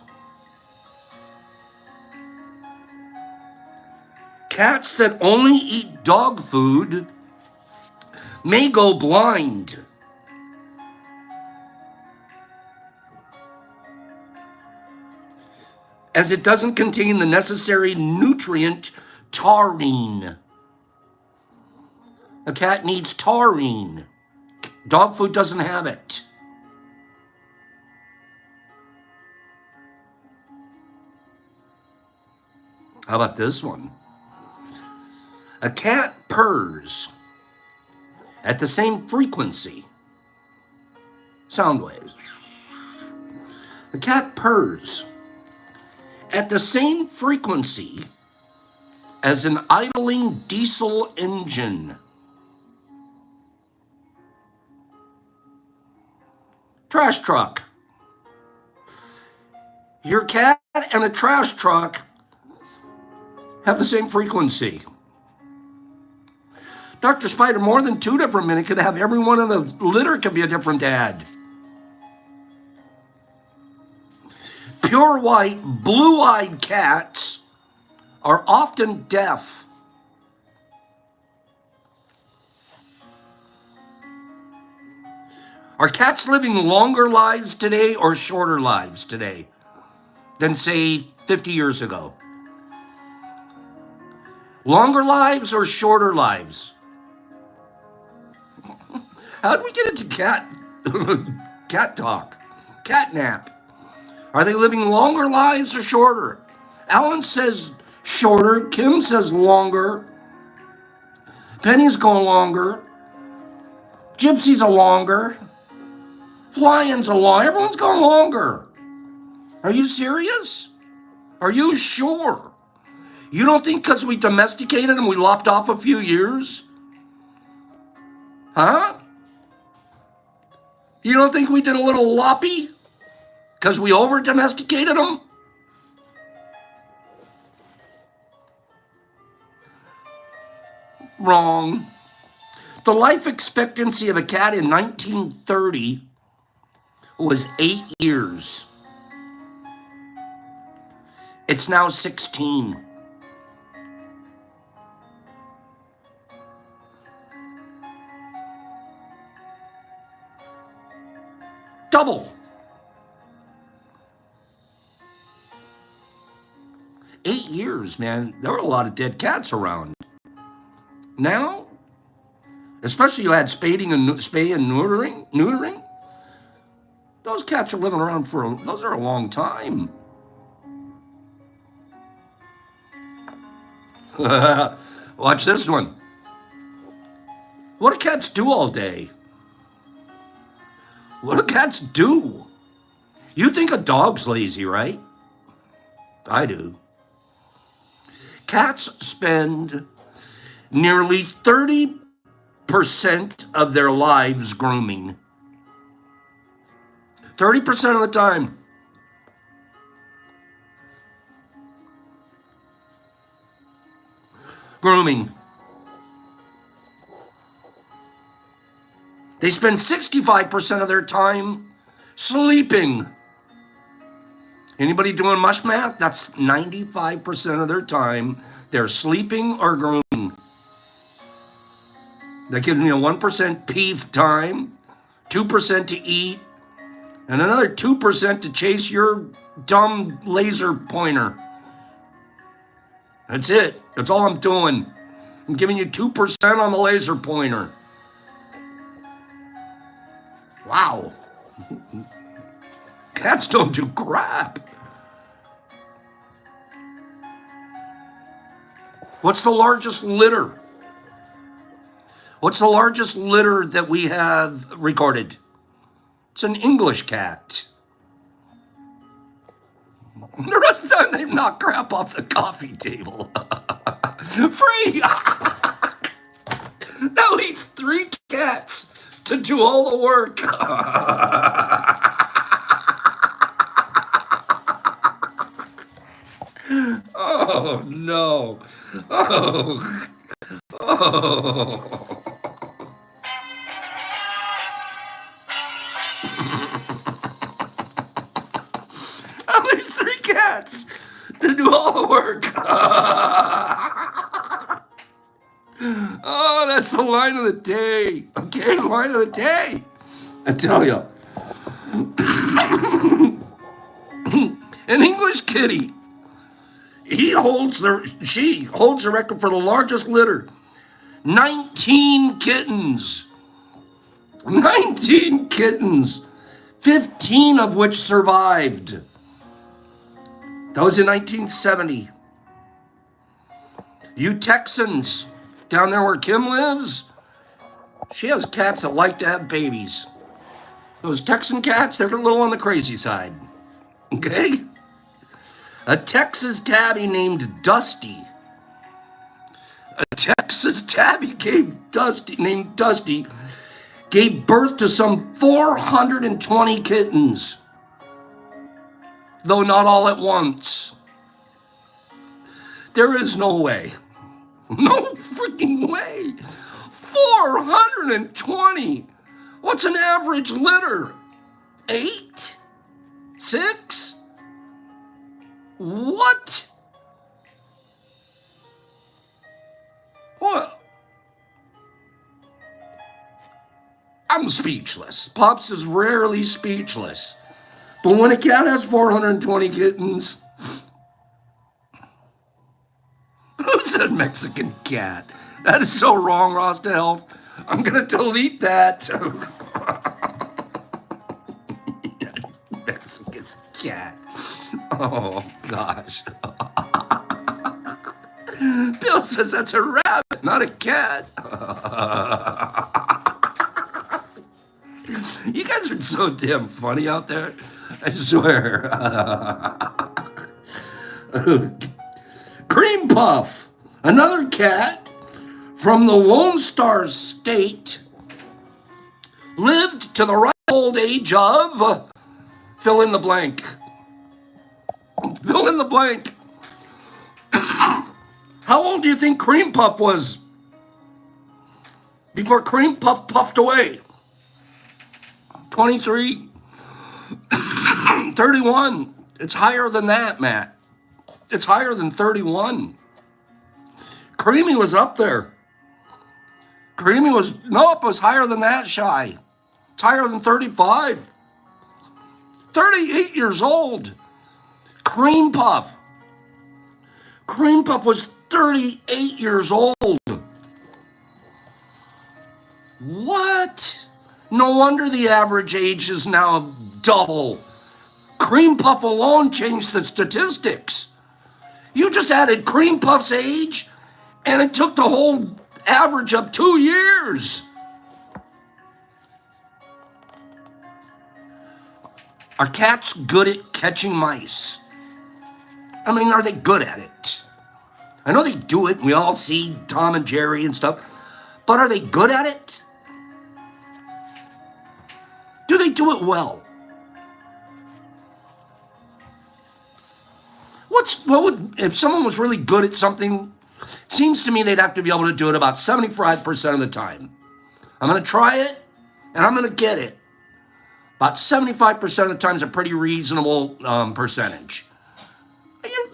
Cats that only eat dog food may go blind. As it doesn't contain the necessary nutrient taurine. A cat needs taurine. Dog food doesn't have it. How about this one? A cat purrs at the same frequency. Sound waves. A cat purrs at the same frequency as an idling diesel engine. Trash truck. Your cat and a trash truck have the same frequency. Dr. Spider, more than 2 different men. It could have every one in the litter could be a different dad. Pure white, blue-eyed cats are often deaf. Are cats living longer lives today or shorter lives today than, say, 50 years ago? Longer lives or shorter lives? How did we get into cat talk? Cat nap. Are they living longer lives or shorter? Alan says shorter. Kim says longer. Penny's going longer. Gypsy's a longer. Flying's a long. Everyone's going longer. Are you serious? Are you sure? You don't think because we domesticated them, we lopped off a few years? Huh? You don't think we did a little loppy? Because we over-domesticated them? Wrong. The life expectancy of a cat in 1930 was 8 years. It's now 16. Double. 8 years, man. There were a lot of dead cats around. Now, especially you had spay and neutering, those cats are living around those are a long time. Watch this one. What do cats do all day? What do cats do? You think a dog's lazy, right? I do. Cats spend nearly 30 of their lives grooming. 30% of the time. Grooming. They spend 65% of their time sleeping. Anybody doing mush math? That's 95% of their time they're sleeping or grooming. That gives me a 1% peeve time, 2% to eat, and another 2% to chase your dumb laser pointer. That's it. That's all I'm doing. I'm giving you 2% on the laser pointer. Wow. Cats don't do crap. What's the largest litter? What's the largest litter that we have recorded? It's an English cat. The rest of the time, they knock crap off the coffee table. Free! That leaves 3 cats to do all the work. Oh, no. Oh. Oh. That leaves 3 cats to do all the work. Oh, that's the line of the day. Okay, line of the day. I tell you. An English kitty. She holds the record for the largest litter. 19 kittens. 19 kittens. 15 of which survived. That was in 1970. You Texans, down there where Kim lives, she has cats that like to have babies. Those Texan cats, they're a little on the crazy side. Okay? A Texas tabby named Dusty. A Texas tabby named Dusty gave birth to some 420 kittens. Though not all at once. There is no way. No freaking way. 420. What's an average litter? 8? 6? What? What? I'm speechless. Pops is rarely speechless. But when a cat has 420 kittens, who said Mexican cat? That is so wrong, Ross to Health. I'm going to delete that. Mexican cat. Oh, gosh. Bill says that's a rabbit, not a cat. You guys are so damn funny out there. I swear. Cream Puff, another cat from the Lone Star State, lived to the ripe old age of fill in the blank. Fill in the blank. How old do you think Cream Puff was before Cream Puff puffed away? 23. 31. It's higher than that, Matt. It's higher than 31. Creamy was up there. Nope, it was higher than that, Shy. It's higher than 35. 38 years old. Cream Puff. Cream Puff was 38 years old. What? No wonder the average age is now double. Cream Puff alone changed the statistics. You just added Cream Puff's age, and it took the whole average up 2 years. Are cats good at catching mice? I mean, are they good at it? I know they do it. We all see Tom and Jerry and stuff. But are they good at it? Do they do it well? What would, if someone was really good at something, it seems to me they'd have to be able to do it about 75% of the time. I'm going to try it, and I'm going to get it. About 75% of the time is a pretty reasonable percentage.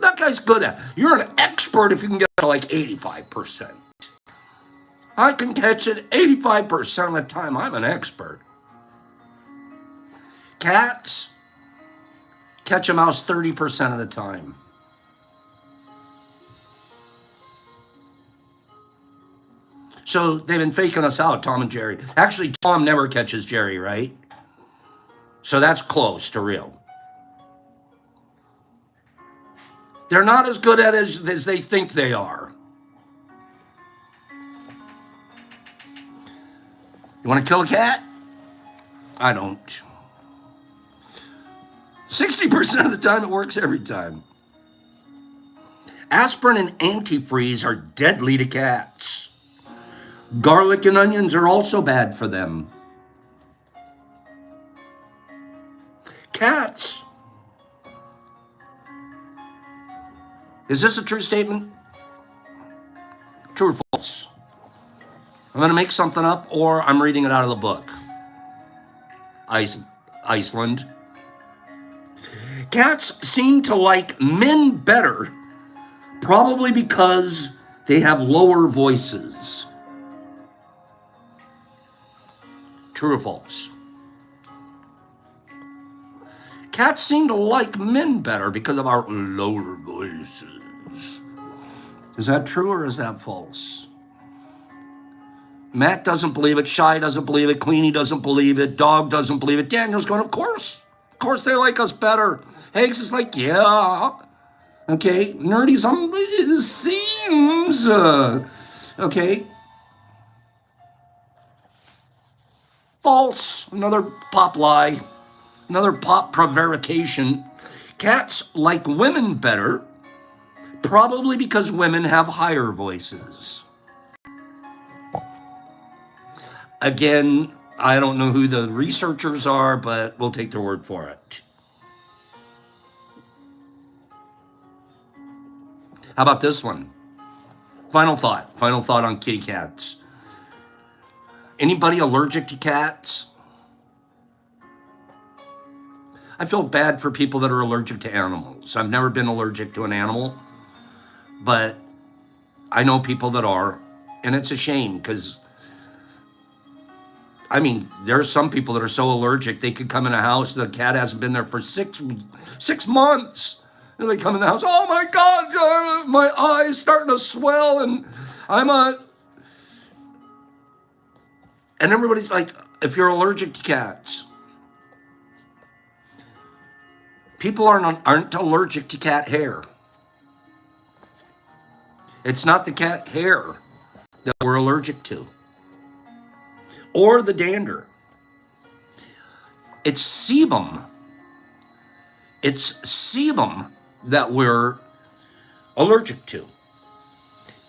That guy's good at it. You're an expert if you can get to like 85%. I can catch it 85% of the time. I'm an expert. Cats catch a mouse 30% of the time. So they've been faking us out, Tom and Jerry. Actually, Tom never catches Jerry, right? So that's close to real. They're not as good at it as they think they are. You want to kill a cat? I don't. 60% of the time it works every time. Aspirin and antifreeze are deadly to cats. Garlic and onions are also bad for them. Cats. Is this a true statement? True or false? I'm going to make something up, or I'm reading it out of the book. Iceland. Cats seem to like men better, probably because they have lower voices. True or false? Cats seem to like men better because of our lower voices. Is that true or is that false? Matt doesn't believe it. Shy doesn't believe it. Queenie doesn't believe it. Dog doesn't believe it. Daniel's going, of course. Of course they like us better. Hags is like, yeah. Okay. Nerdy, it seems. Okay. False. Another pop lie. Another pop prevarication. Cats like women better, probably because women have higher voices. Again, I don't know who the researchers are, but we'll take their word for it. How about this one? Final thought on kitty cats. Anybody allergic to cats? I feel bad for people that are allergic to animals. I've never been allergic to an animal, but I know people that are, and it's a shame because, I mean, there's some people that are so allergic they could come in a house, the cat hasn't been there for six months, and they come in the house, oh my God, my eye's starting to swell, and and everybody's like, if you're allergic to cats, people aren't allergic to cat hair. It's not the cat hair that we're allergic to. Or the dander. It's sebum. It's sebum that we're allergic to.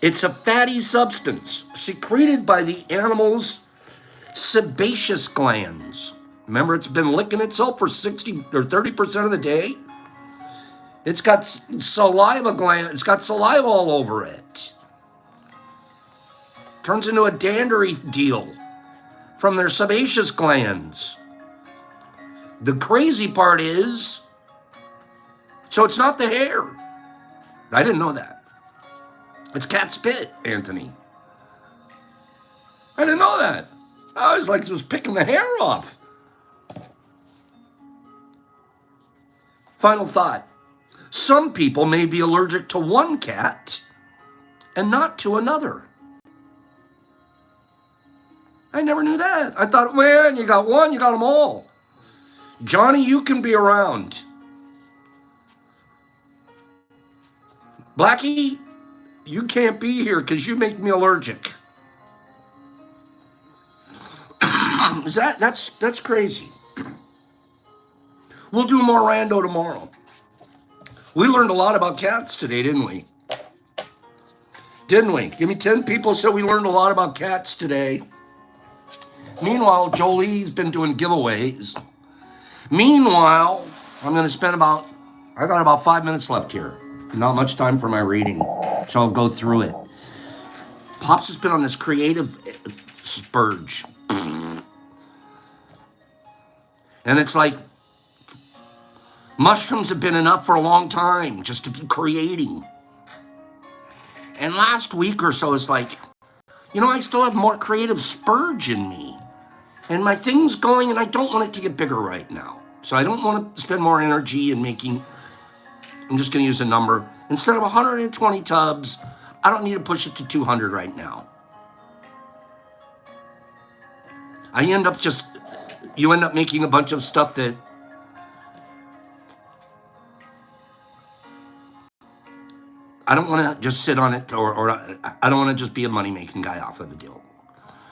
It's a fatty substance secreted by the animal's sebaceous glands. Remember, it's been licking itself for 60 or 30% of the day. It's got saliva gland. It's got saliva all over it. Turns into a dandery deal from their sebaceous glands. The crazy part is, so it's not the hair. I didn't know that. It's cat spit, Anthony. I didn't know that. I was like, it was picking the hair off. Final thought. Some people may be allergic to one cat and not to another. I never knew that. I thought, man, you got one, you got them all. Johnny, you can be around. Blackie, you can't be here because you make me allergic. That's crazy. We'll do more rando tomorrow. We learned a lot about cats today, didn't we? Didn't we? Give me 10 people said we learned a lot about cats today. Meanwhile, Jolie's been doing giveaways. Meanwhile, I'm going to spend I got about 5 minutes left here. Not much time for my reading, so I'll go through it. Pops has been on this creative spurge. And it's like, mushrooms have been enough for a long time just to be creating. And last week or so, it's like, I still have more creative spurge in me. And my thing's going, and I don't want it to get bigger right now. So I don't want to spend more energy in making, I'm just going to use a number. Instead of 120 tubs, I don't need to push it to 200 right now. You end up making a bunch of stuff that I don't want to just sit on it, or I don't want to just be a money-making guy off of the deal.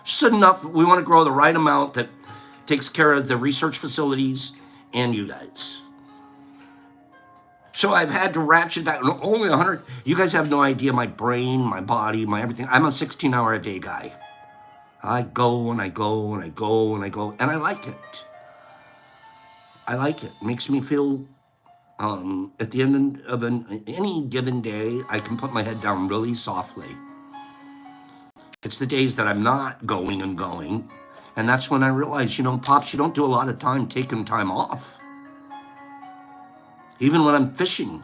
Just enough. We want to grow the right amount that takes care of the research facilities and you guys. So I've had to ratchet back. Only 100. You guys have no idea my brain, my body, my everything. I'm a 16-hour-a-day guy. I go and I go and I go and I go, and I like it. I like it. It makes me feel... at the end of any given day, I can put my head down really softly. It's the days that I'm not going and going. And that's when I realize, Pops, you don't do a lot of time taking time off. Even when I'm fishing.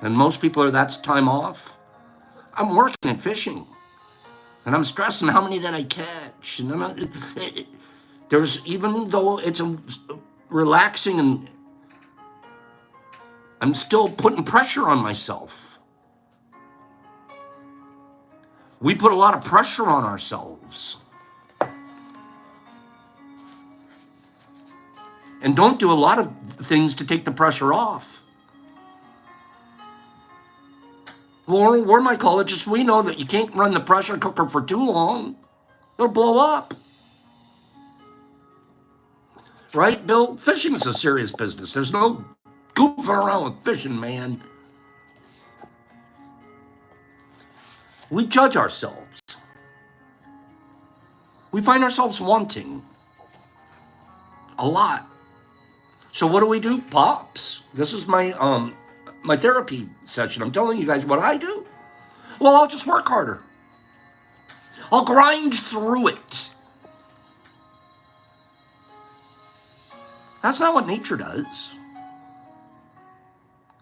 And most people that's time off. I'm working at fishing. And I'm stressing how many did I catch. And even though it's relaxing and I'm still putting pressure on myself. We put a lot of pressure on ourselves. And don't do a lot of things to take the pressure off. Well, we're mycologists. We know that you can't run the pressure cooker for too long. It'll blow up. Right, Bill? Fishing is a serious business. There's no goofing around with fishing, man. We judge ourselves. We find ourselves wanting a lot. So what do? Pops. This is my my therapy session. I'm telling you guys what I do. Well, I'll just work harder. I'll grind through it. That's not what nature does.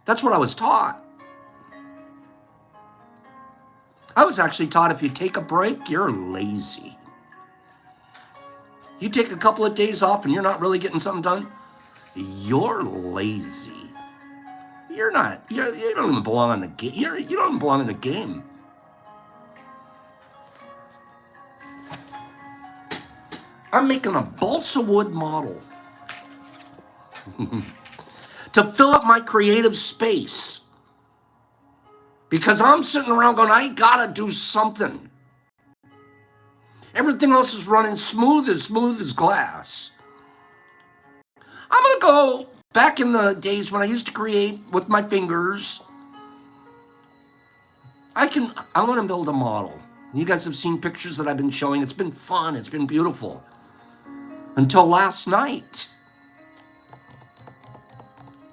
That's what I was taught. I was actually taught if you take a break, you're lazy. You take a couple of days off and you're not really getting something done, you're lazy. You don't even belong in the game. You don't even belong in the game. I'm making a balsa wood model to fill up my creative space. Because I'm sitting around going, I gotta do something. Everything else is running smooth as glass. I'm gonna go back in the days when I used to create with my fingers. I want to build a model. You guys have seen pictures that I've been showing. It's been fun. It's been beautiful. Until last night.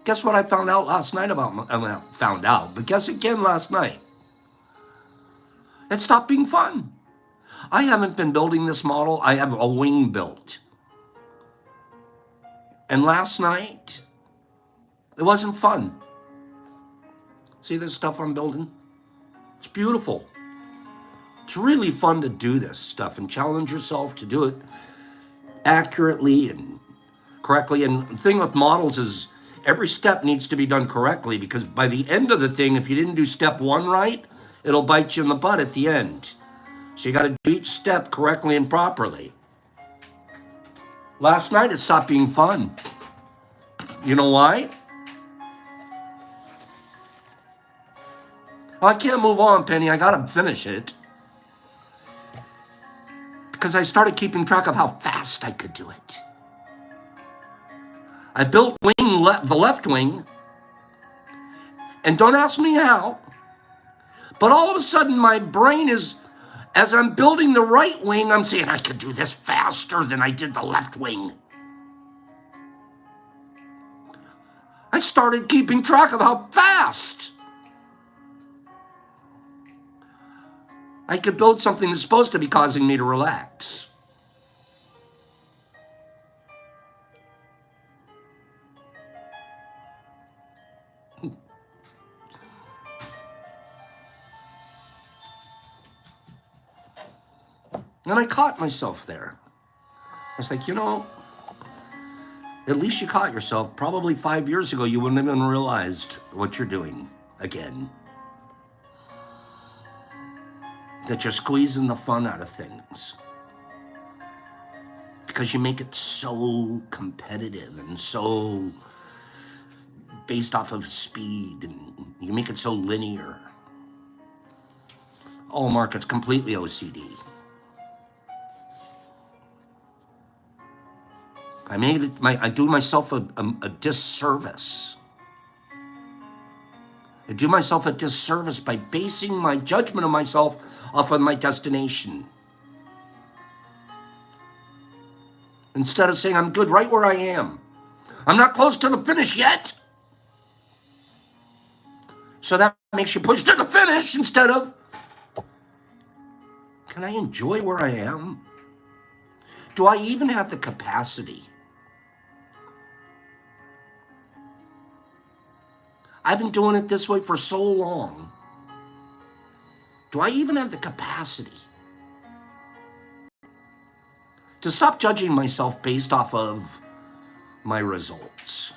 Guess what I found out last night but guess again last night. It stopped being fun. I haven't been building this model. I have a wing built. And last night, it wasn't fun. See this stuff I'm building? It's beautiful. It's really fun to do this stuff and challenge yourself to do it accurately and correctly. And the thing with models is every step needs to be done correctly, because by the end of the thing, if you didn't do step one right, it'll bite you in the butt at the end. So you got to do each step correctly and properly. Last night, it stopped being fun. You know why? Well, I can't move on, Penny. I got to finish it. Because I started keeping track of how fast I could do it. I built the left wing, and don't ask me how, But all of a sudden, my brain is, as I'm building the right wing, I'm saying, I could do this faster than I did the left wing. I started keeping track of how fast I could build something that's supposed to be causing me to relax. And I caught myself there. I was like, at least you caught yourself. Probably 5 years ago, you wouldn't have even realized what you're doing again. That you're squeezing the fun out of things. Because you make it so competitive and so based off of speed, and you make it so linear. Oh, Mark, it's completely OCD. I do myself a disservice. I do myself a disservice by basing my judgment of myself off of my destination. Instead of saying I'm good right where I am. I'm not close to the finish yet. So that makes you push to the finish instead of, can I enjoy where I am? Do I even have the capacity? I've been doing it this way for so long. Do I even have the capacity to stop judging myself based off of my results?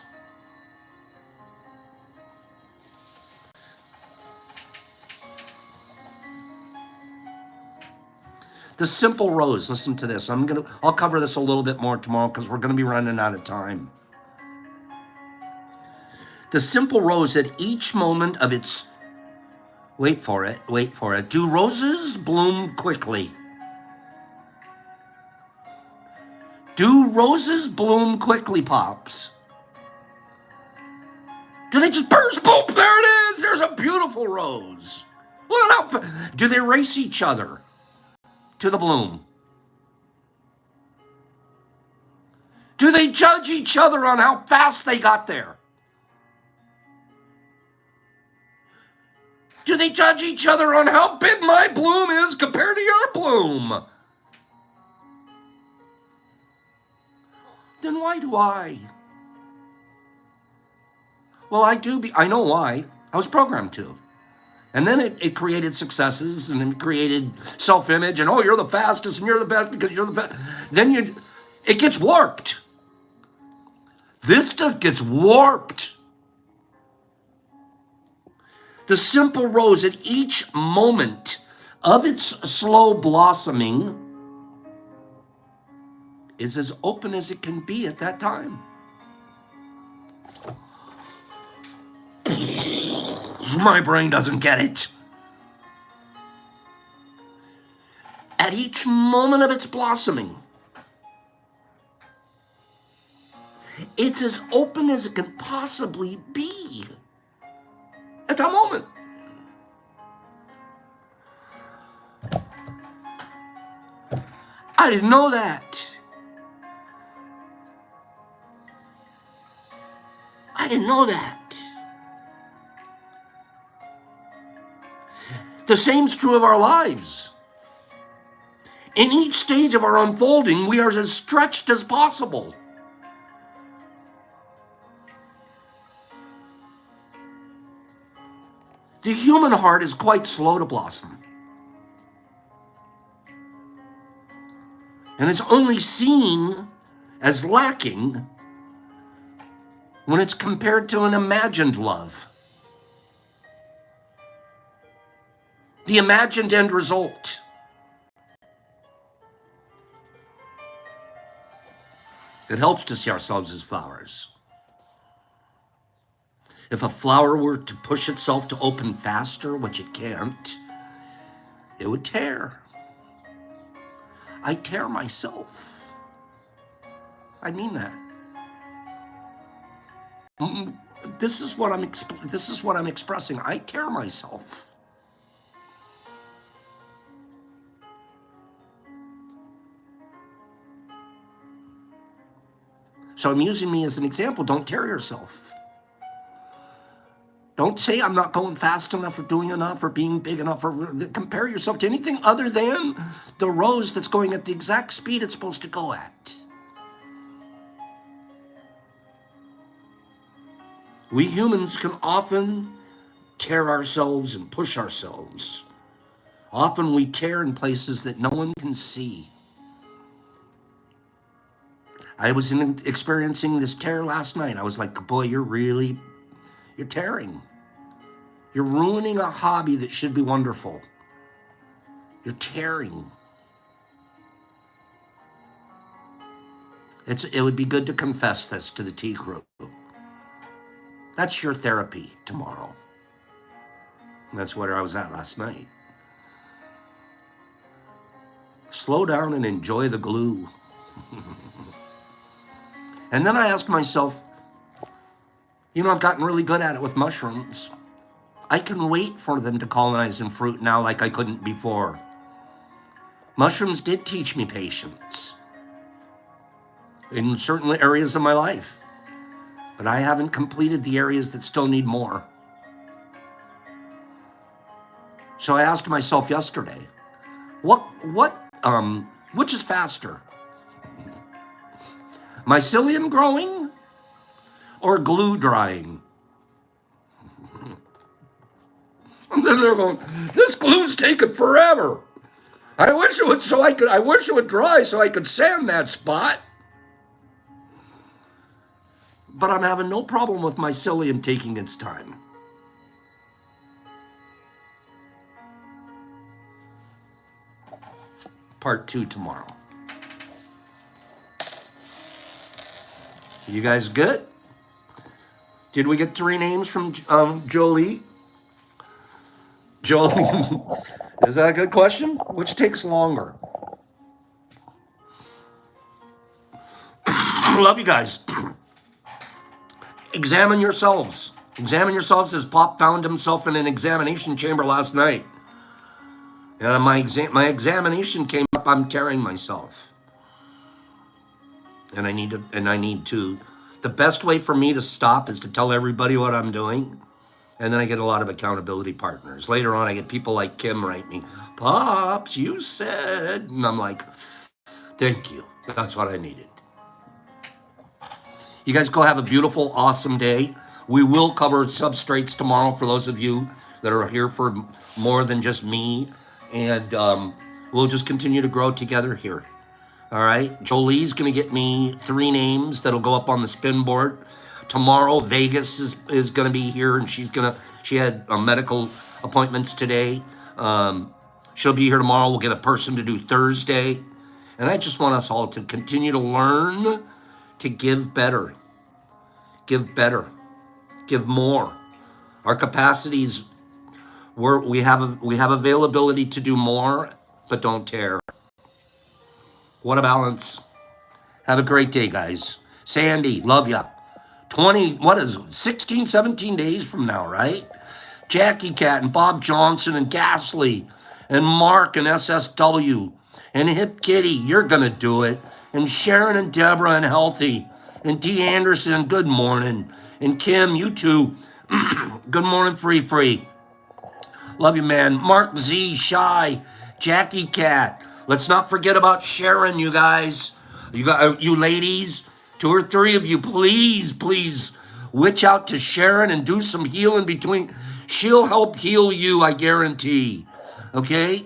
The simple rose, listen to this. I'll cover this a little bit more tomorrow because we're going to be running out of time. The simple rose at each moment of its, wait for it. Do roses bloom quickly? Do roses bloom quickly, Pops? Do they just burst? Boom, there it is. There's a beautiful rose. Look at how, do they race each other to the bloom? Do they judge each other on how fast they got there? Do they judge each other on how big my bloom is compared to your bloom? Then why do I? Well, I know why. I was programmed to. And then it created successes, and it created self-image, and you're the fastest, and you're the best because you're the best. Then it gets warped. This stuff gets warped. The simple rose at each moment of its slow blossoming is as open as it can be at that time. My brain doesn't get it. At each moment of its blossoming, it's as open as it can possibly be at that moment. I didn't know that. I didn't know that. The same's true of our lives. In each stage of our unfolding, we are as stretched as possible. The human heart is quite slow to blossom. And it's only seen as lacking when it's compared to an imagined love. The imagined end result. It helps to see ourselves as flowers. If a flower were to push itself to open faster, which it can't, it would tear. I tear myself. I mean that. This is what I'm expressing. I tear myself. So I'm using me as an example. Don't tear yourself. Don't say I'm not going fast enough or doing enough or being big enough or compare yourself to anything other than the rose that's going at the exact speed it's supposed to go at. We humans can often tear ourselves and push ourselves. Often we tear in places that no one can see. I was experiencing this tear last night. I was like, boy, you're tearing. You're ruining a hobby that should be wonderful. You're tearing. It would be good to confess this to the T crew. That's your therapy tomorrow. That's where I was at last night. Slow down and enjoy the glue. And then I asked myself, I've gotten really good at it with mushrooms. I can wait for them to colonize in fruit now like I couldn't before. Mushrooms did teach me patience in certain areas of my life, but I haven't completed the areas that still need more. So I asked myself yesterday, which is faster? Mycelium growing or glue drying? And then they're going, this glue's taking forever. I wish it would dry so I could sand that spot. But I'm having no problem with mycelium taking its time. Part 2 tomorrow. You guys good? Did we get 3 names from Jolie? Jolie, is that a good question? Which takes longer? Love you guys. Examine yourselves. Examine yourselves as Pop found himself in an examination chamber last night. And my examination came up, I'm tearing myself. And I need to, the best way for me to stop is to tell everybody what I'm doing. And then I get a lot of accountability partners. Later on, I get people like Kim write me, Pops, you said, and I'm like, thank you. That's what I needed. You guys go have a beautiful, awesome day. We will cover substrates tomorrow for those of you that are here for more than just me. And we'll just continue to grow together here. All right. Jolie's going to get me 3 names that'll go up on the spin board. Tomorrow, Vegas is going to be here, and she had medical appointments today. She'll be here tomorrow. We'll get a person to do Thursday. And I just want us all to continue to learn to give better, give more. Our capacities, we have availability to do more, but don't tear. What a balance. Have a great day, guys. Sandy, love ya. 16, 17 days from now, right? Jackie Cat and Bob Johnson and Ghastly and Mark and SSW and Hip Kitty, you're going to do it. And Sharon and Deborah and Healthy and Dee Anderson, good morning. And Kim, you too. Good morning, Free. Love you, man. Mark Z, Shy, Jackie Cat. Let's not forget about Sharon, you guys. You ladies. 2 or 3 of you, please witch out to Sharon and do some healing between. She'll help heal you, I guarantee. Okay?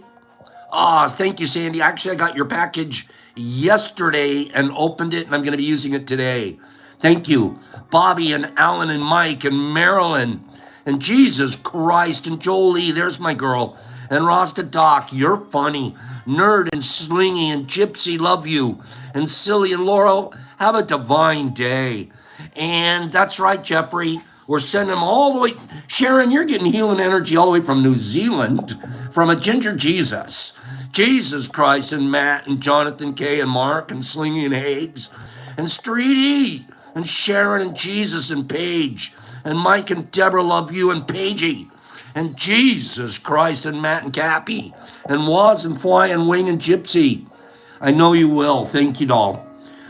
Thank you, Sandy. Actually, I got your package yesterday and opened it, and I'm going to be using it today. Thank you. Bobby and Alan and Mike and Marilyn and Jesus Christ and Jolie, there's my girl. And Rasta Doc, you're funny. Nerd and Slingy and Gypsy, love you. And Silly and Laurel, have a divine day. And that's right, Jeffrey. We're sending them all the way. Sharon, you're getting healing energy all the way from New Zealand, from a Ginger Jesus. Jesus Christ and Matt and Jonathan K and Mark and Slingy and Hags and Streety and Sharon and Jesus and Paige and Mike and Deborah love you and Paigey and Jesus Christ and Matt and Cappy and Waz and Fly and Wing and Gypsy. I know you will. Thank you, doll.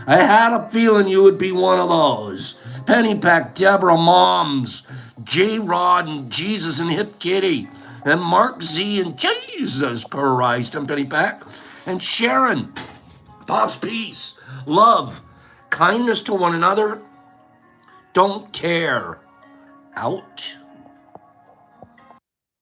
I had a feeling you would be one of those. Penny Peck, Deborah, Moms, J Rod and Jesus and Hip Kitty, and Mark Z and Jesus Christ and Penny Peck, and Sharon, Pops Peace, love, kindness to one another, don't tear out.